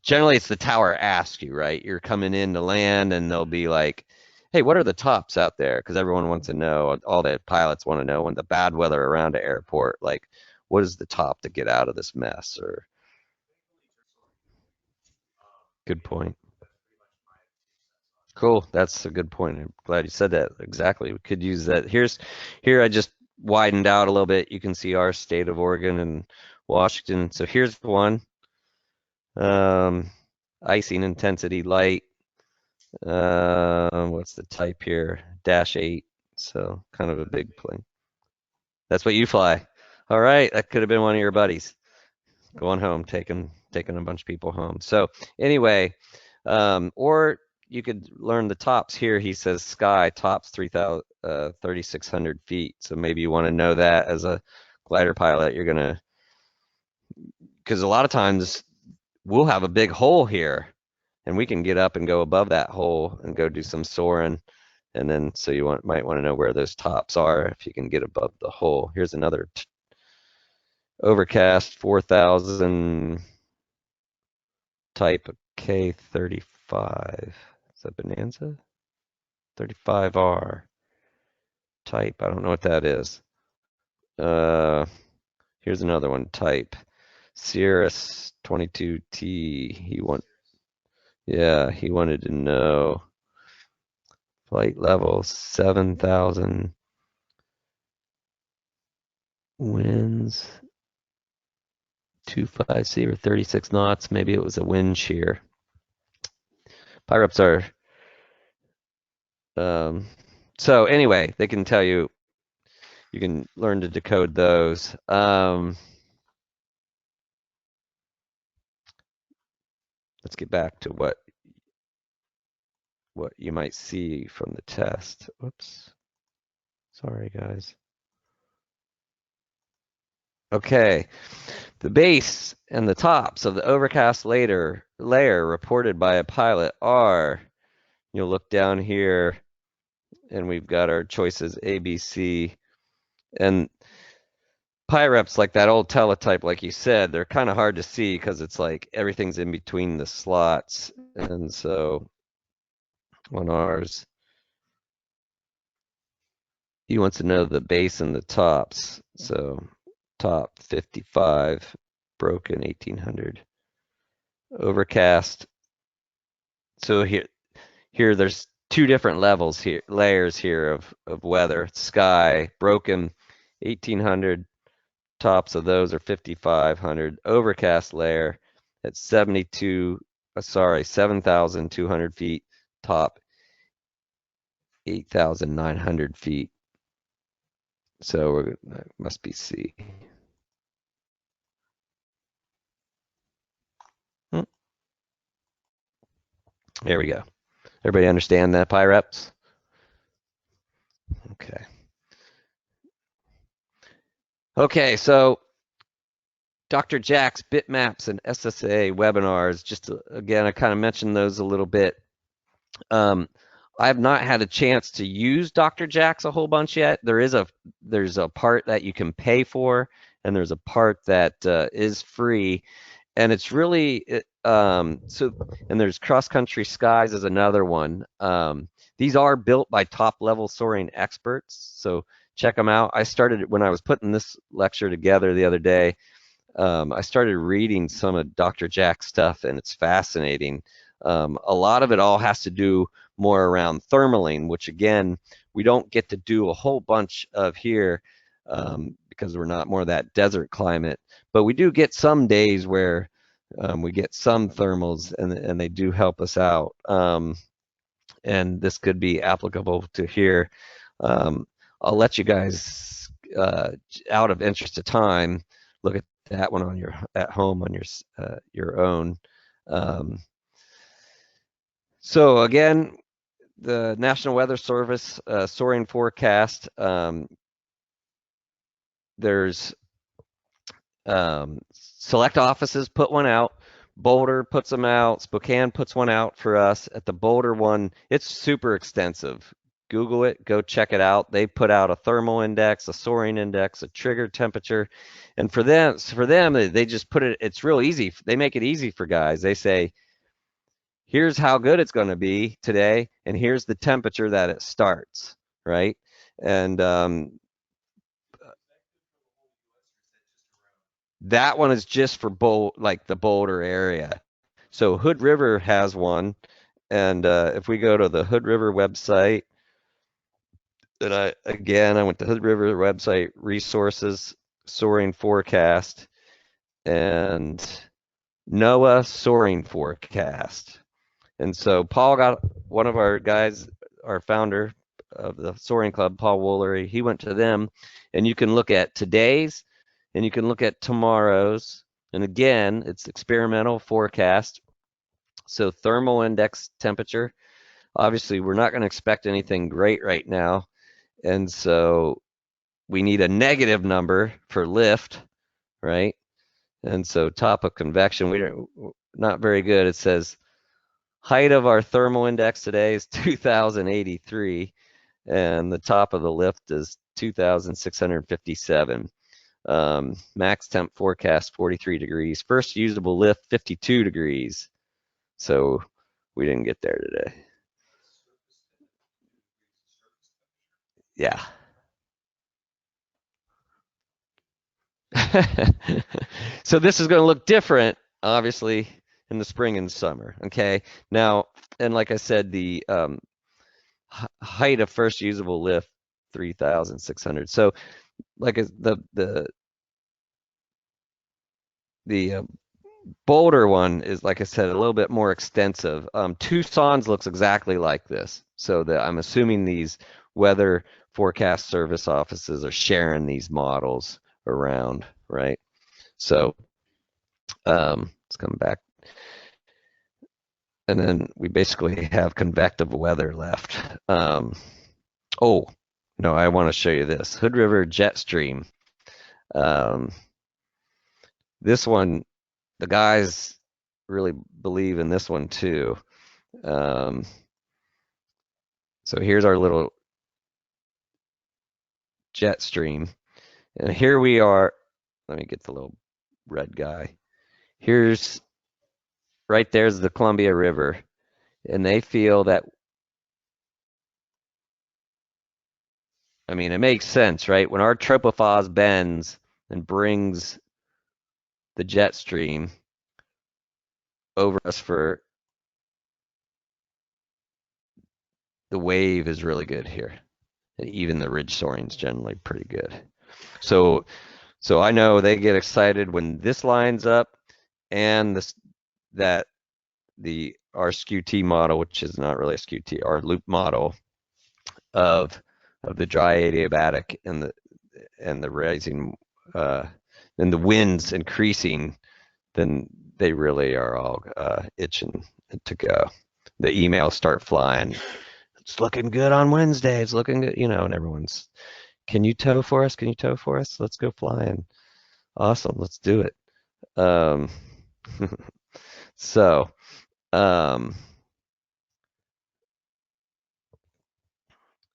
generally it's the tower asks you, right? You're coming in to land and they'll be like, hey, what are the tops out there? Because everyone wants to know, all the pilots want to know when the bad weather around the airport, like, what is the top to get out of this mess? Or good point. Cool, that's a good point. I'm glad you said that. Exactly, we could use that. Here I just widened out a little bit. You can see our state of Oregon and Washington. So here's one. Icing intensity light. What's the type here? -8. So kind of a big plane. That's what you fly. All right, that could have been one of your buddies going home, taking a bunch of people home. So anyway, or you could learn the tops here. He says sky tops 3,600 feet. So maybe you want to know that as a glider pilot. You're gonna, because a lot of times we'll have a big hole here, and we can get up and go above that hole and go do some soaring. And then, so you might want to know where those tops are if you can get above the hole. Here's another overcast 4,000 type K35. Is that Bonanza? 35R type. I don't know what that is. Here's another one type. Cirrus 22T. He wanted to know flight level 7,000 winds 250 or 36 knots. Maybe it was a wind shear. Pyreps are so anyway, they can tell you. You can learn to decode those. Let's get back to what you might see from the test. Whoops. Sorry, guys. Okay. The base and the tops of the overcast layer reported by a pilot are, you'll look down here, and we've got our choices A, B, C, and PyReps, like that old teletype, like you said, they're kind of hard to see because it's like everything's in between the slots. And so on ours, he wants to know the base and the tops. So top 55, broken 1800. Overcast. So here there's two different levels here, layers here of weather. Sky, broken 1800. Tops of those are 5,500. Overcast layer at 7,200 feet. Top 8,900 feet. So that must be C. There we go. Everybody understand that, PyReps? Okay. Okay, so Dr. Jack's bitmaps and SSA webinars, just again, I kind of mentioned those a little bit. I have not had a chance to use Dr. Jack's a whole bunch yet. There's a part that you can pay for, and there's a part that is free, and it's really and there's Cross Country Skies is another one. These are built by top level soaring experts, so check them out. I started when I was putting this lecture together the other day. I started reading some of Dr. Jack's stuff, and it's fascinating. A lot of it all has to do more around thermaling, which again, we don't get to do a whole bunch of here because we're not more of that desert climate. But we do get some days where we get some thermals, and they do help us out. And this could be applicable to here. I'll let you guys, out of interest of time, look at that one on at home on your own. So again, the National Weather Service soaring forecast. There's select offices put one out. Boulder puts them out. Spokane puts one out for us. At the Boulder one, it's super extensive. Google it, go check it out. They put out a thermal index, a soaring index, a trigger temperature, and for them, they just put it. It's real easy. They make it easy for guys. They say, here's how good it's going to be today, and here's the temperature that it starts, right? And that one is just for like the Boulder area. So Hood River has one, and if we go to the Hood River website, I went to Hood River website, resources, soaring forecast, and NOAA soaring forecast. And so Paul got one of our guys, our founder of the Soaring Club, Paul Woolery, he went to them, and you can look at today's and you can look at tomorrow's. And again, it's experimental forecast. So thermal index temperature, obviously we're not going to expect anything great right now. And so we need a negative number for lift, right? And so top of convection, we're not very good. It says height of our thermal index today is 2,083, and the top of the lift is 2,657. Max temp forecast 43 degrees. First usable lift 52 degrees. So we didn't get there today. Yeah. So this is going to look different, obviously, in the spring and summer. Okay. Now, and like I said, the height of first usable lift 3,600. So, like the Boulder one is, like I said, a little bit more extensive. Tucson's looks exactly like this. So that I'm assuming these weather forecast service offices are sharing these models around, right? So let's come back. And then we basically have convective weather left. Oh, no, I want to show you this. Hood River jet stream. This one, the guys really believe in this one too. So here's our little jet stream. And here we are. Let me get the little red guy. Here's, right there's the Columbia River. And they feel that, I mean, it makes sense, right? When our tropopause bends and brings the jet stream over us, for the wave is really good here. And even the ridge soaring is generally pretty good. So I know they get excited when this lines up, and this, that our SKU-T model, which is not really a SKU-T, our loop model of the dry adiabatic and the rising and the winds increasing, then they really are all itching to go. The emails start flying. It's looking good on Wednesday. It's looking good, and everyone's, can you tow for us? Can you tow for us? Let's go flying. Awesome. Let's do it. So, and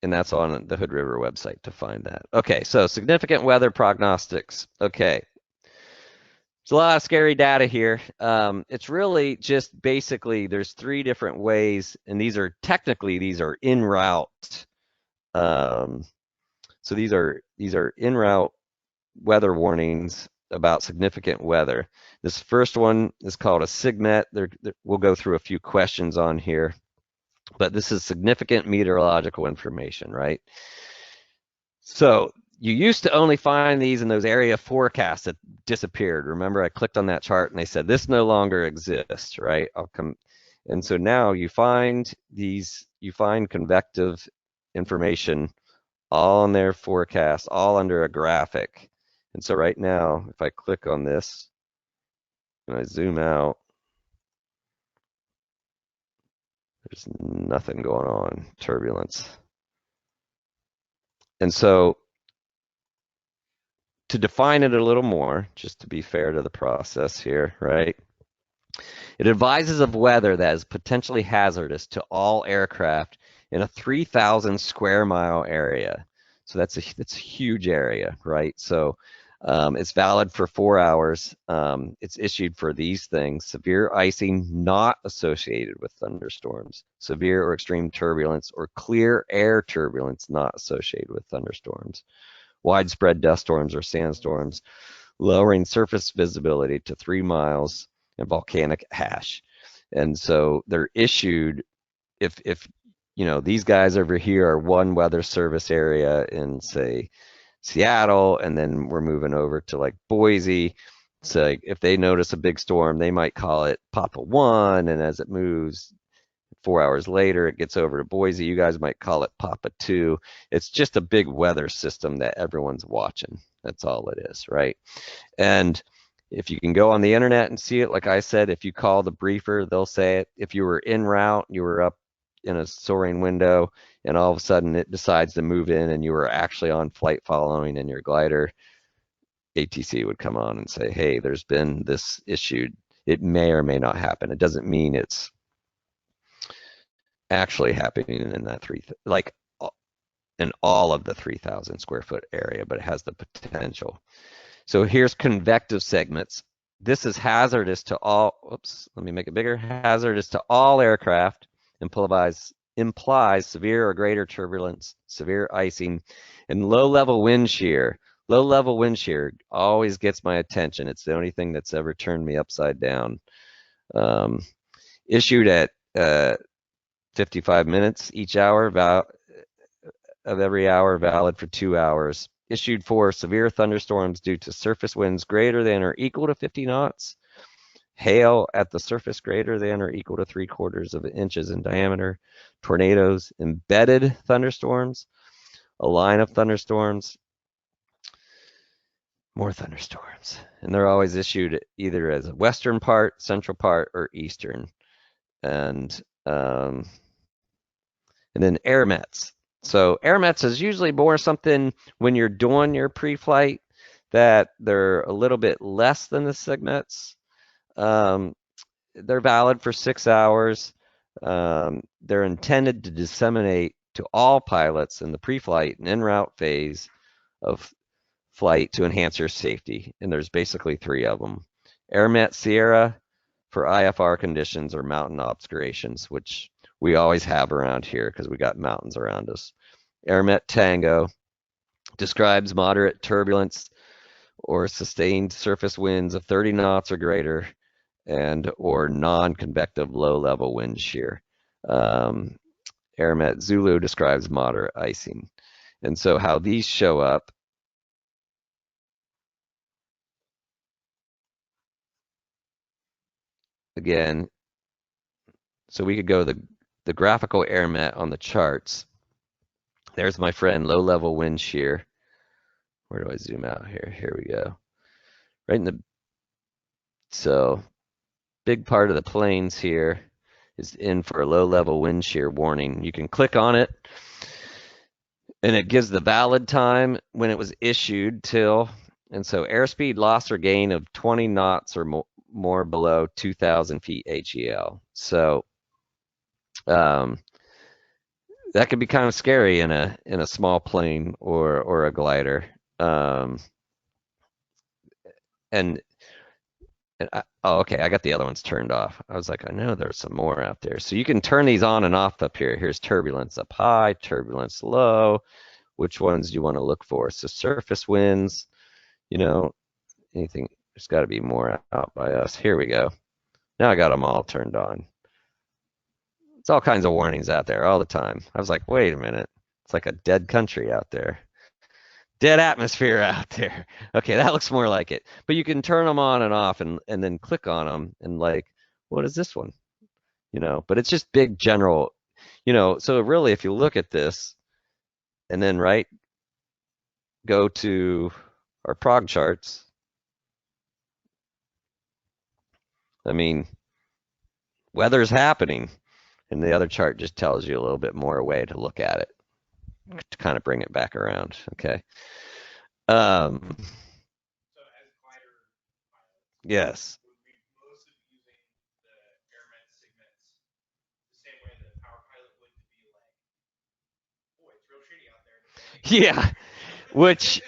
that's on the Hood River website to find that. Okay, so significant weather prognostics. Okay. There's a lot of scary data here. It's really just basically there's 3 different ways, and these are en route. So these are en route weather warnings about significant weather. This first one is called a SIGMET. We'll go through a few questions on here, but this is significant meteorological information, right? So you used to only find these in those area forecasts that disappeared. Remember, I clicked on that chart and they said this no longer exists, right? And so now you find convective information all in their forecast, all under a graphic. And so right now, if I click on this and I zoom out, there's nothing going on, turbulence. And so to define it a little more, just to be fair to the process here, right? It advises of weather that is potentially hazardous to all aircraft in a 3,000 square mile area. So that's a huge area, right? So it's valid for 4 hours. It's issued for these things: severe icing not associated with thunderstorms, severe or extreme turbulence, or clear air turbulence not associated with thunderstorms, widespread dust storms or sandstorms, lowering surface visibility to 3 miles, and volcanic ash. And so they're issued if these guys over here are one weather service area in, say, Seattle, and then we're moving over to like Boise. So if they notice a big storm, they might call it Papa 1, and as it moves 4 hours later, it gets over to Boise. You guys might call it Papa 2. It's just a big weather system that everyone's watching. That's all it is, right? And if you can go on the internet and see it, like I said, if you call the briefer, they'll say it. If you were en route, you were up in a soaring window, and all of a sudden it decides to move in and you were actually on flight following in your glider, ATC would come on and say, hey, there's been this issue. It may or may not happen. It doesn't mean it's actually happening in that in all of the 3,000 square foot area, but it has the potential. So here's convective segments. This is hazardous to all, let me make it bigger, hazardous to all aircraft, implies severe or greater turbulence, severe icing, and low-level wind shear, Low level wind shear always gets my attention. It's the only thing that's ever turned me upside down. Issued at 55 minutes each hour of every hour, valid for 2 hours. Issued for severe thunderstorms due to surface winds greater than or equal to 50 knots, hail at the surface greater than or equal to 3/4 of inches in diameter, tornadoes, embedded thunderstorms, a line of thunderstorms, more thunderstorms. And they're always issued either as a western part, central part, or eastern. And then air mets. So air mets is usually more something when you're doing your pre-flight that they're a little bit less than the SIGMETs. They're valid for 6 hours. They're intended to disseminate to all pilots in the pre-flight and en route phase of flight to enhance your safety. And there's basically 3 of them. AirMet Sierra for IFR conditions or mountain obscurations, which we always have around here because we got mountains around us. AirMet Tango describes moderate turbulence or sustained surface winds of 30 knots or greater and or non-convective low-level wind shear. AirMet Zulu describes moderate icing. And so how these show up, again, so we could go the graphical AirMet on the charts. There's my friend, low-level wind shear. Where do I zoom out here? Here we go. Right in the, so big part of the plains here is in for a low-level wind shear warning. You can click on it, and it gives the valid time when it was issued till, and so airspeed loss or gain of 20 knots or more below 2,000 feet HEL. So that could be kind of scary in a small plane or a glider. And oh, okay, I got the other ones turned off. I was like, I know there's some more out there. So you can turn these on and off up here. Here's turbulence up high, turbulence low. Which ones do you want to look for? So surface winds, anything, there's got to be more out by us. Here we go. Now I got them all turned on. It's all kinds of warnings out there all the time. I was like, wait a minute. It's like a dead country out there. Dead atmosphere out there. Okay, that looks more like it. But you can turn them on and off and then click on them and like, what is this one? But it's just big general, so really if you look at this and then go to our prog charts, I mean, weather's happening. And the other chart just tells you a little bit more way to look at it to kind of bring it back around. Okay. So as glider pilots, Yes. would we mostly be using the airmets, SIGMETs, the same way that a power pilot would to be like, boy, it's real shitty out there. Yeah. Which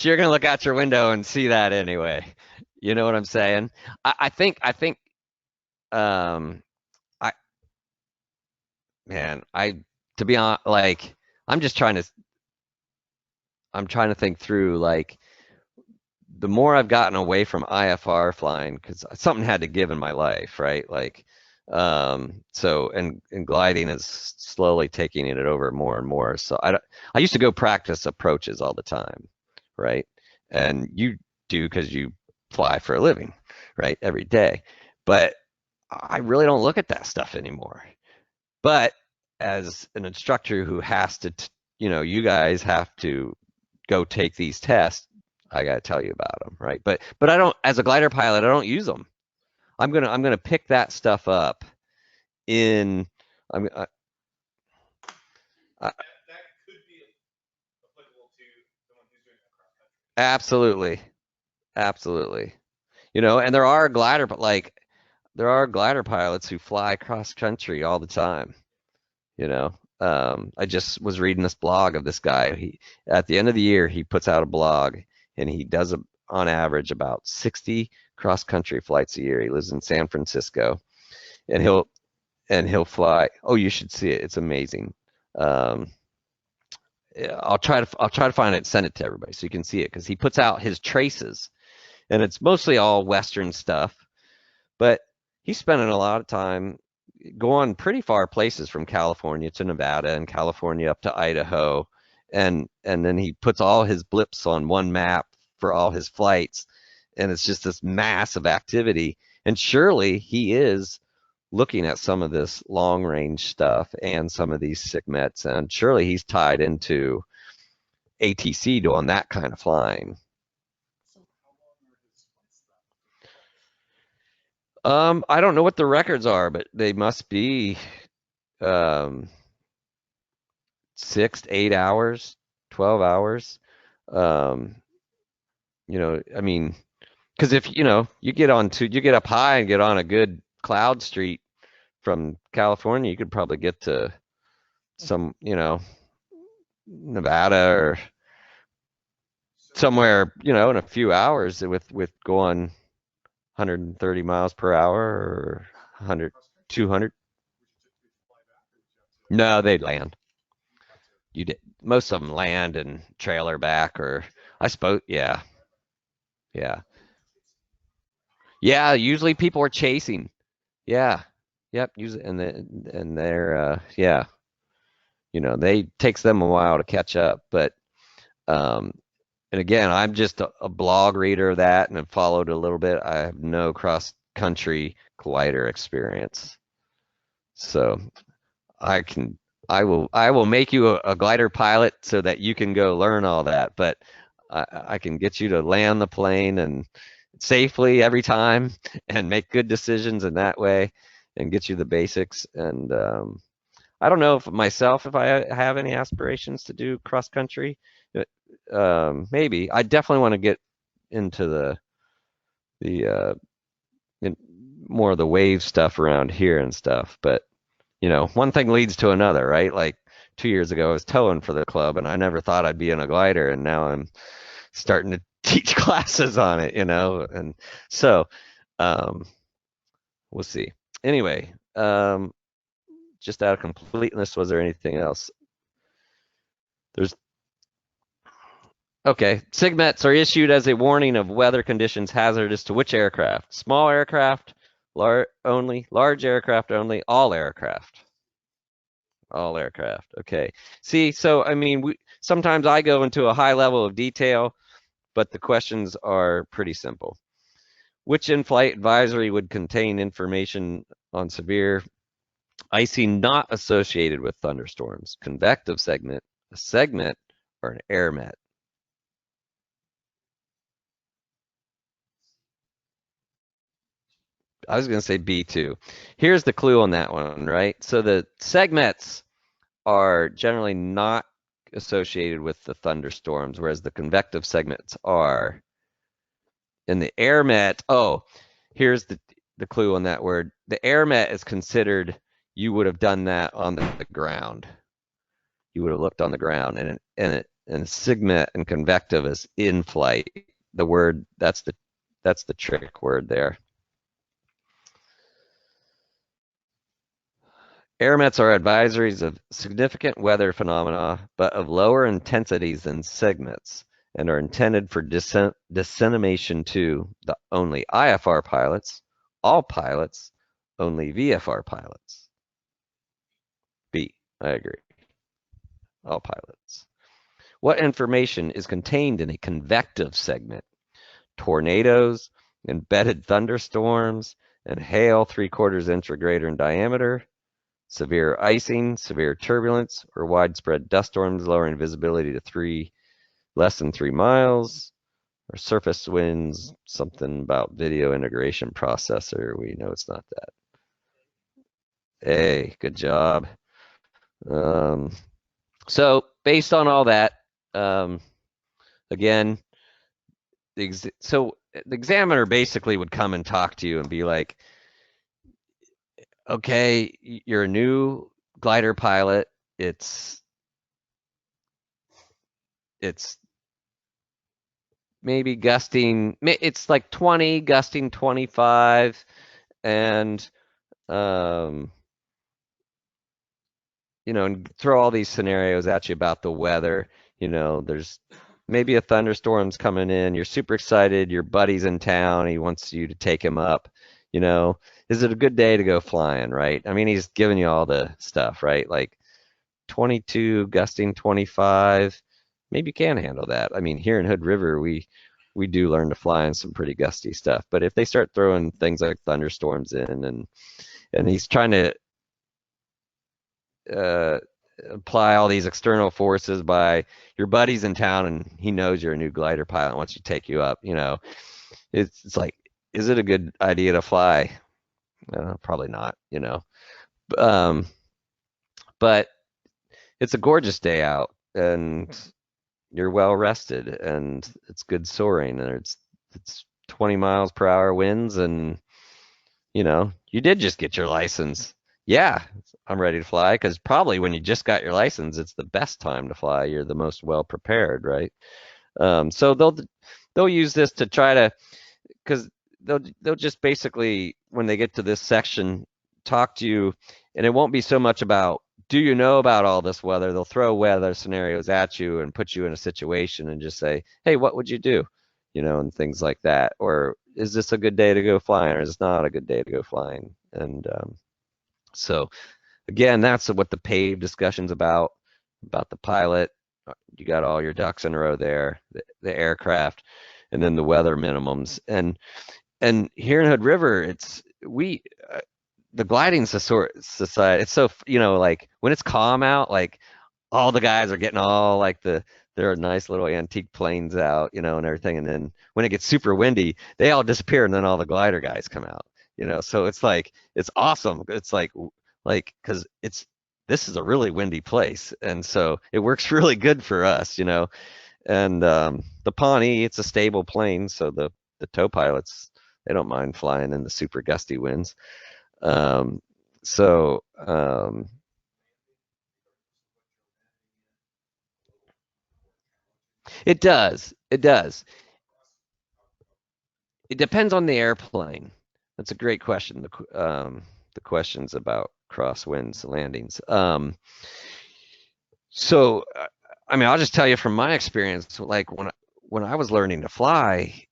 you're gonna look out your window and see that anyway. You know what I'm saying? I think I man, to be honest, like I'm trying to think through like the more I've gotten away from IFR flying because something had to give in my life, right? Like so and gliding is slowly taking it over more and more. So I used to go practice approaches all the time, right? And you do because you fly for a living, right? Every day. But I really don't look at that stuff anymore. But as an instructor who has to, you guys have to go take these tests, I got to tell you about them, right? But I don't, as a glider pilot, I don't use them. I'm gonna pick that stuff up in. I mean, That could be applicable to someone who's doing that cross country. absolutely. And there are glider pilots who fly cross country all the time. I just was reading this blog of this guy. He at the end of the year he puts out a blog and he does on average about 60 cross country flights a year. He lives in San Francisco, and he'll fly. Oh, you should see it. It's amazing. I'll try to find it and send it to everybody so you can see it, because he puts out his traces, and it's mostly all Western stuff, but he's spending a lot of time going pretty far places from California to Nevada and California up to Idaho, and then he puts all his blips on one map for all his flights, and it's just this massive activity. And surely he is looking at some of this long range stuff and some of these SIGMETs, and surely he's tied into ATC doing that kind of flying. So how long are his flights then? I don't know what the records are, but they must be um, 6 to 8 hours, 12 hours. Um, I mean, because if you get up high and get on a good cloud street from California, you could probably get to some, Nevada or somewhere, in a few hours with going 130 miles per hour or 100, 200. No, they'd land. You did. Most of them land and trailer back, or I suppose, yeah, yeah, yeah. Usually people are chasing. Yeah, yep. Usually, and they're yeah, they takes them a while to catch up, but um, and again, I'm just a blog reader of that and have followed a little bit. I have no cross country glider experience, so I can I will make you a glider pilot so that you can go learn all that. But I can get you to land the plane and safely every time and make good decisions in that way and get you the basics. And I don't know if I have any aspirations to do cross country. Maybe I definitely want to get into the in more of the wave stuff around here and stuff. But one thing leads to another, right? Like 2 years ago, I was towing for the club, and I never thought I'd be in a glider, and now I'm starting to teach classes on it, and so um, we'll see. Anyway, just out of completeness, was there anything else? There's Okay. SIGMETs are issued as a warning of weather conditions hazardous to which aircraft? Small aircraft, only, large aircraft only, all aircraft. All aircraft. Okay. See, so I mean, sometimes I go into a high level of detail, but the questions are pretty simple. Which in-flight advisory would contain information on severe icing not associated with thunderstorms? Convective segment, a segment, or an airmet? I was going to say B2. Here's the clue on that one, right? So the segments are generally not associated with the thunderstorms, whereas the convective segments are. In the airmet, here's the clue on that word. The airmet is considered, you would have done that on the ground. You would have looked on the ground, and SIGMET and convective is in flight. The word, that's the trick word there. Airmets are advisories of significant weather phenomena, but of lower intensities than SIGMETs, and are intended for dissemination to the only IFR pilots, all pilots, only VFR pilots. B, I agree. All pilots. What information is contained in a convective segment? Tornadoes, embedded thunderstorms, and hail 3/4 inch or greater in diameter, severe icing, severe turbulence, or widespread dust storms lowering visibility to less than 3 miles, or surface winds, something about video integration processor. We know it's not that. Hey, good job. So based on all that, again, so the examiner basically would come and talk to you and be like, okay, you're a new glider pilot. It's maybe gusting, it's like 20, gusting 25, and and throw all these scenarios at you about the weather. There's maybe a thunderstorm's coming in. You're super excited. Your buddy's in town. He wants you to take him up. You know, is it a good day to go flying, right? I mean, he's giving you all the stuff, right? Like 22, gusting 25. Maybe you can handle that. I mean, here in Hood River, we do learn to fly in some pretty gusty stuff. But if they start throwing things like thunderstorms in, and he's trying to uh, apply all these external forces by your buddy's in town and he knows you're a new glider pilot and wants to take you up, it's like, is it a good idea to fly? Probably not, um, but it's a gorgeous day out and you're well rested and it's good soaring and it's 20 miles per hour winds and you did just get your license. Yeah, I'm ready to fly because probably when you just got your license, it's the best time to fly. You're the most well prepared, right? So they'll use this to try to, because they'll just basically, when they get to this section, talk to you, and it won't be so much about, do you know about all this weather? They'll throw weather scenarios at you and put you in a situation and just say, hey, what would you do? And things like that. Or is this a good day to go flying, or is this not a good day to go flying? And so again, that's what the PAVE discussion's about the pilot. You got all your ducks in a row there, the aircraft, and then the weather minimums. And here in Hood River, the gliding society. It's so like when it's calm out, like all the guys are getting all like there are nice little antique planes out, and everything. And then when it gets super windy, they all disappear, and then all the glider guys come out. So it's like it's awesome. It's like because this is a really windy place, and so it works really good for us. And the Pawnee, it's a stable plane, so the tow pilots, they don't mind flying in the super gusty winds. Um, so it does. It does. It depends on the airplane. That's a great question. The questions about crosswinds landings. So I mean, I'll just tell you from my experience. Like when I was learning to fly,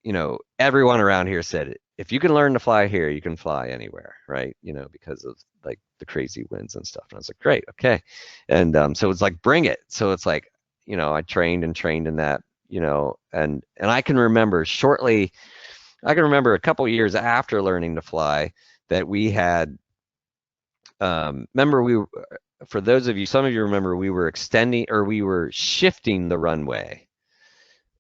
everyone around here said, if you can learn to fly here, you can fly anywhere, right? Because of like the crazy winds and stuff. And I was like, great, okay. And so it's like, bring it. So it's like, I trained and trained in that, and I can remember a couple years after learning to fly that we had, remember for those of you, some of you remember we were extending or we were shifting the runway.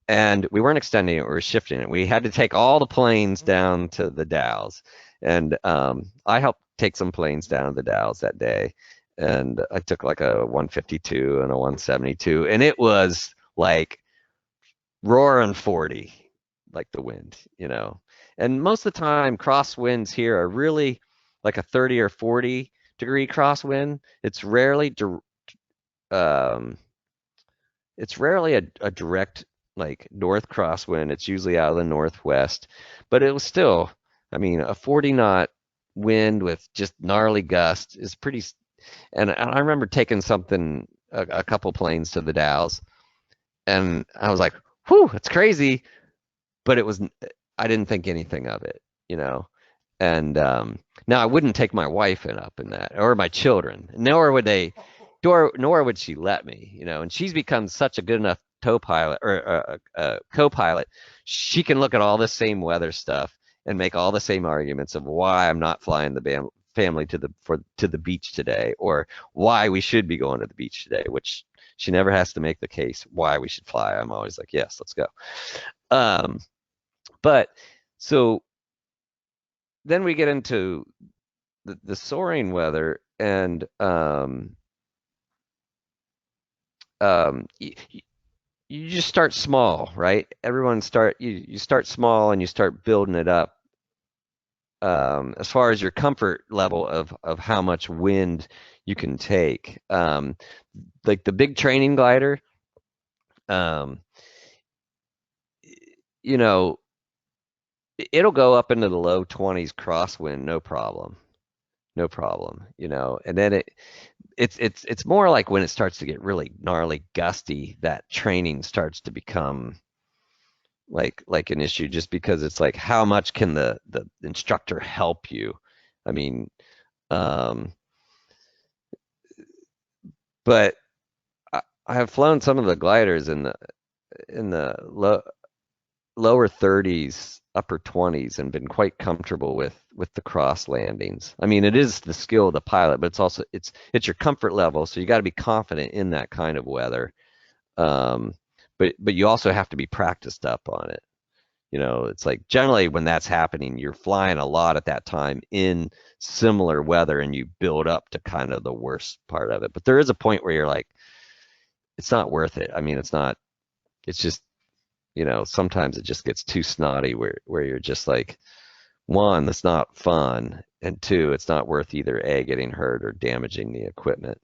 And we weren't extending it, we were shifting it. We had to take all the planes down to the Dalles. And I helped take some planes down to the Dalles that day. And I took like a 152 and a 172. And it was like roaring 40, like the wind. And most of the time, crosswinds here are really like a 30 or 40-degree crosswind. Um, it's rarely a direct like north crosswind. It's usually out of the northwest, but it was still, I mean, a 40 knot wind with just gnarly gusts is pretty. And I remember taking a couple planes to the Dalles, and I was like, "Whew, it's crazy," but I didn't think anything of it. And now I wouldn't take my wife up in that, or my children, nor would she let me. And she's become such a good enough tow pilot or co-pilot. She can look at all the same weather stuff and make all the same arguments of why I'm not flying the family to the beach today, or why we should be going to the beach today. Which she never has to make the case why we should fly. I'm always like, yes, let's go. But so then we get into the soaring weather, and you just start small, right? You start small and you start building it up. As far as your comfort level of how much wind you can take, like the big training glider, um, you know, it'll go up into the low 20s crosswind, no problem. no problem, you know. And then it's more like when it starts to get really gnarly gusty, that training starts to become like an issue, just because it's like, how much can the instructor help you? I mean, um, but I have flown some of the gliders in the lower 30s, upper 20s, and been quite comfortable with the cross landings. I mean, it is the skill of the pilot, but it's also it's your comfort level, so you got to be confident in that kind of weather. Um, but you also have to be practiced up on it. You know, it's like generally when that's happening, you're flying a lot at that time in similar weather, and you build up to kind of the worst part of it. But there is a point where you're like, it's not worth it. I mean, it's not. It's just, you know, sometimes it just gets too snotty where you're just like, one, that's not fun, and two, it's not worth either A, getting hurt or damaging the equipment.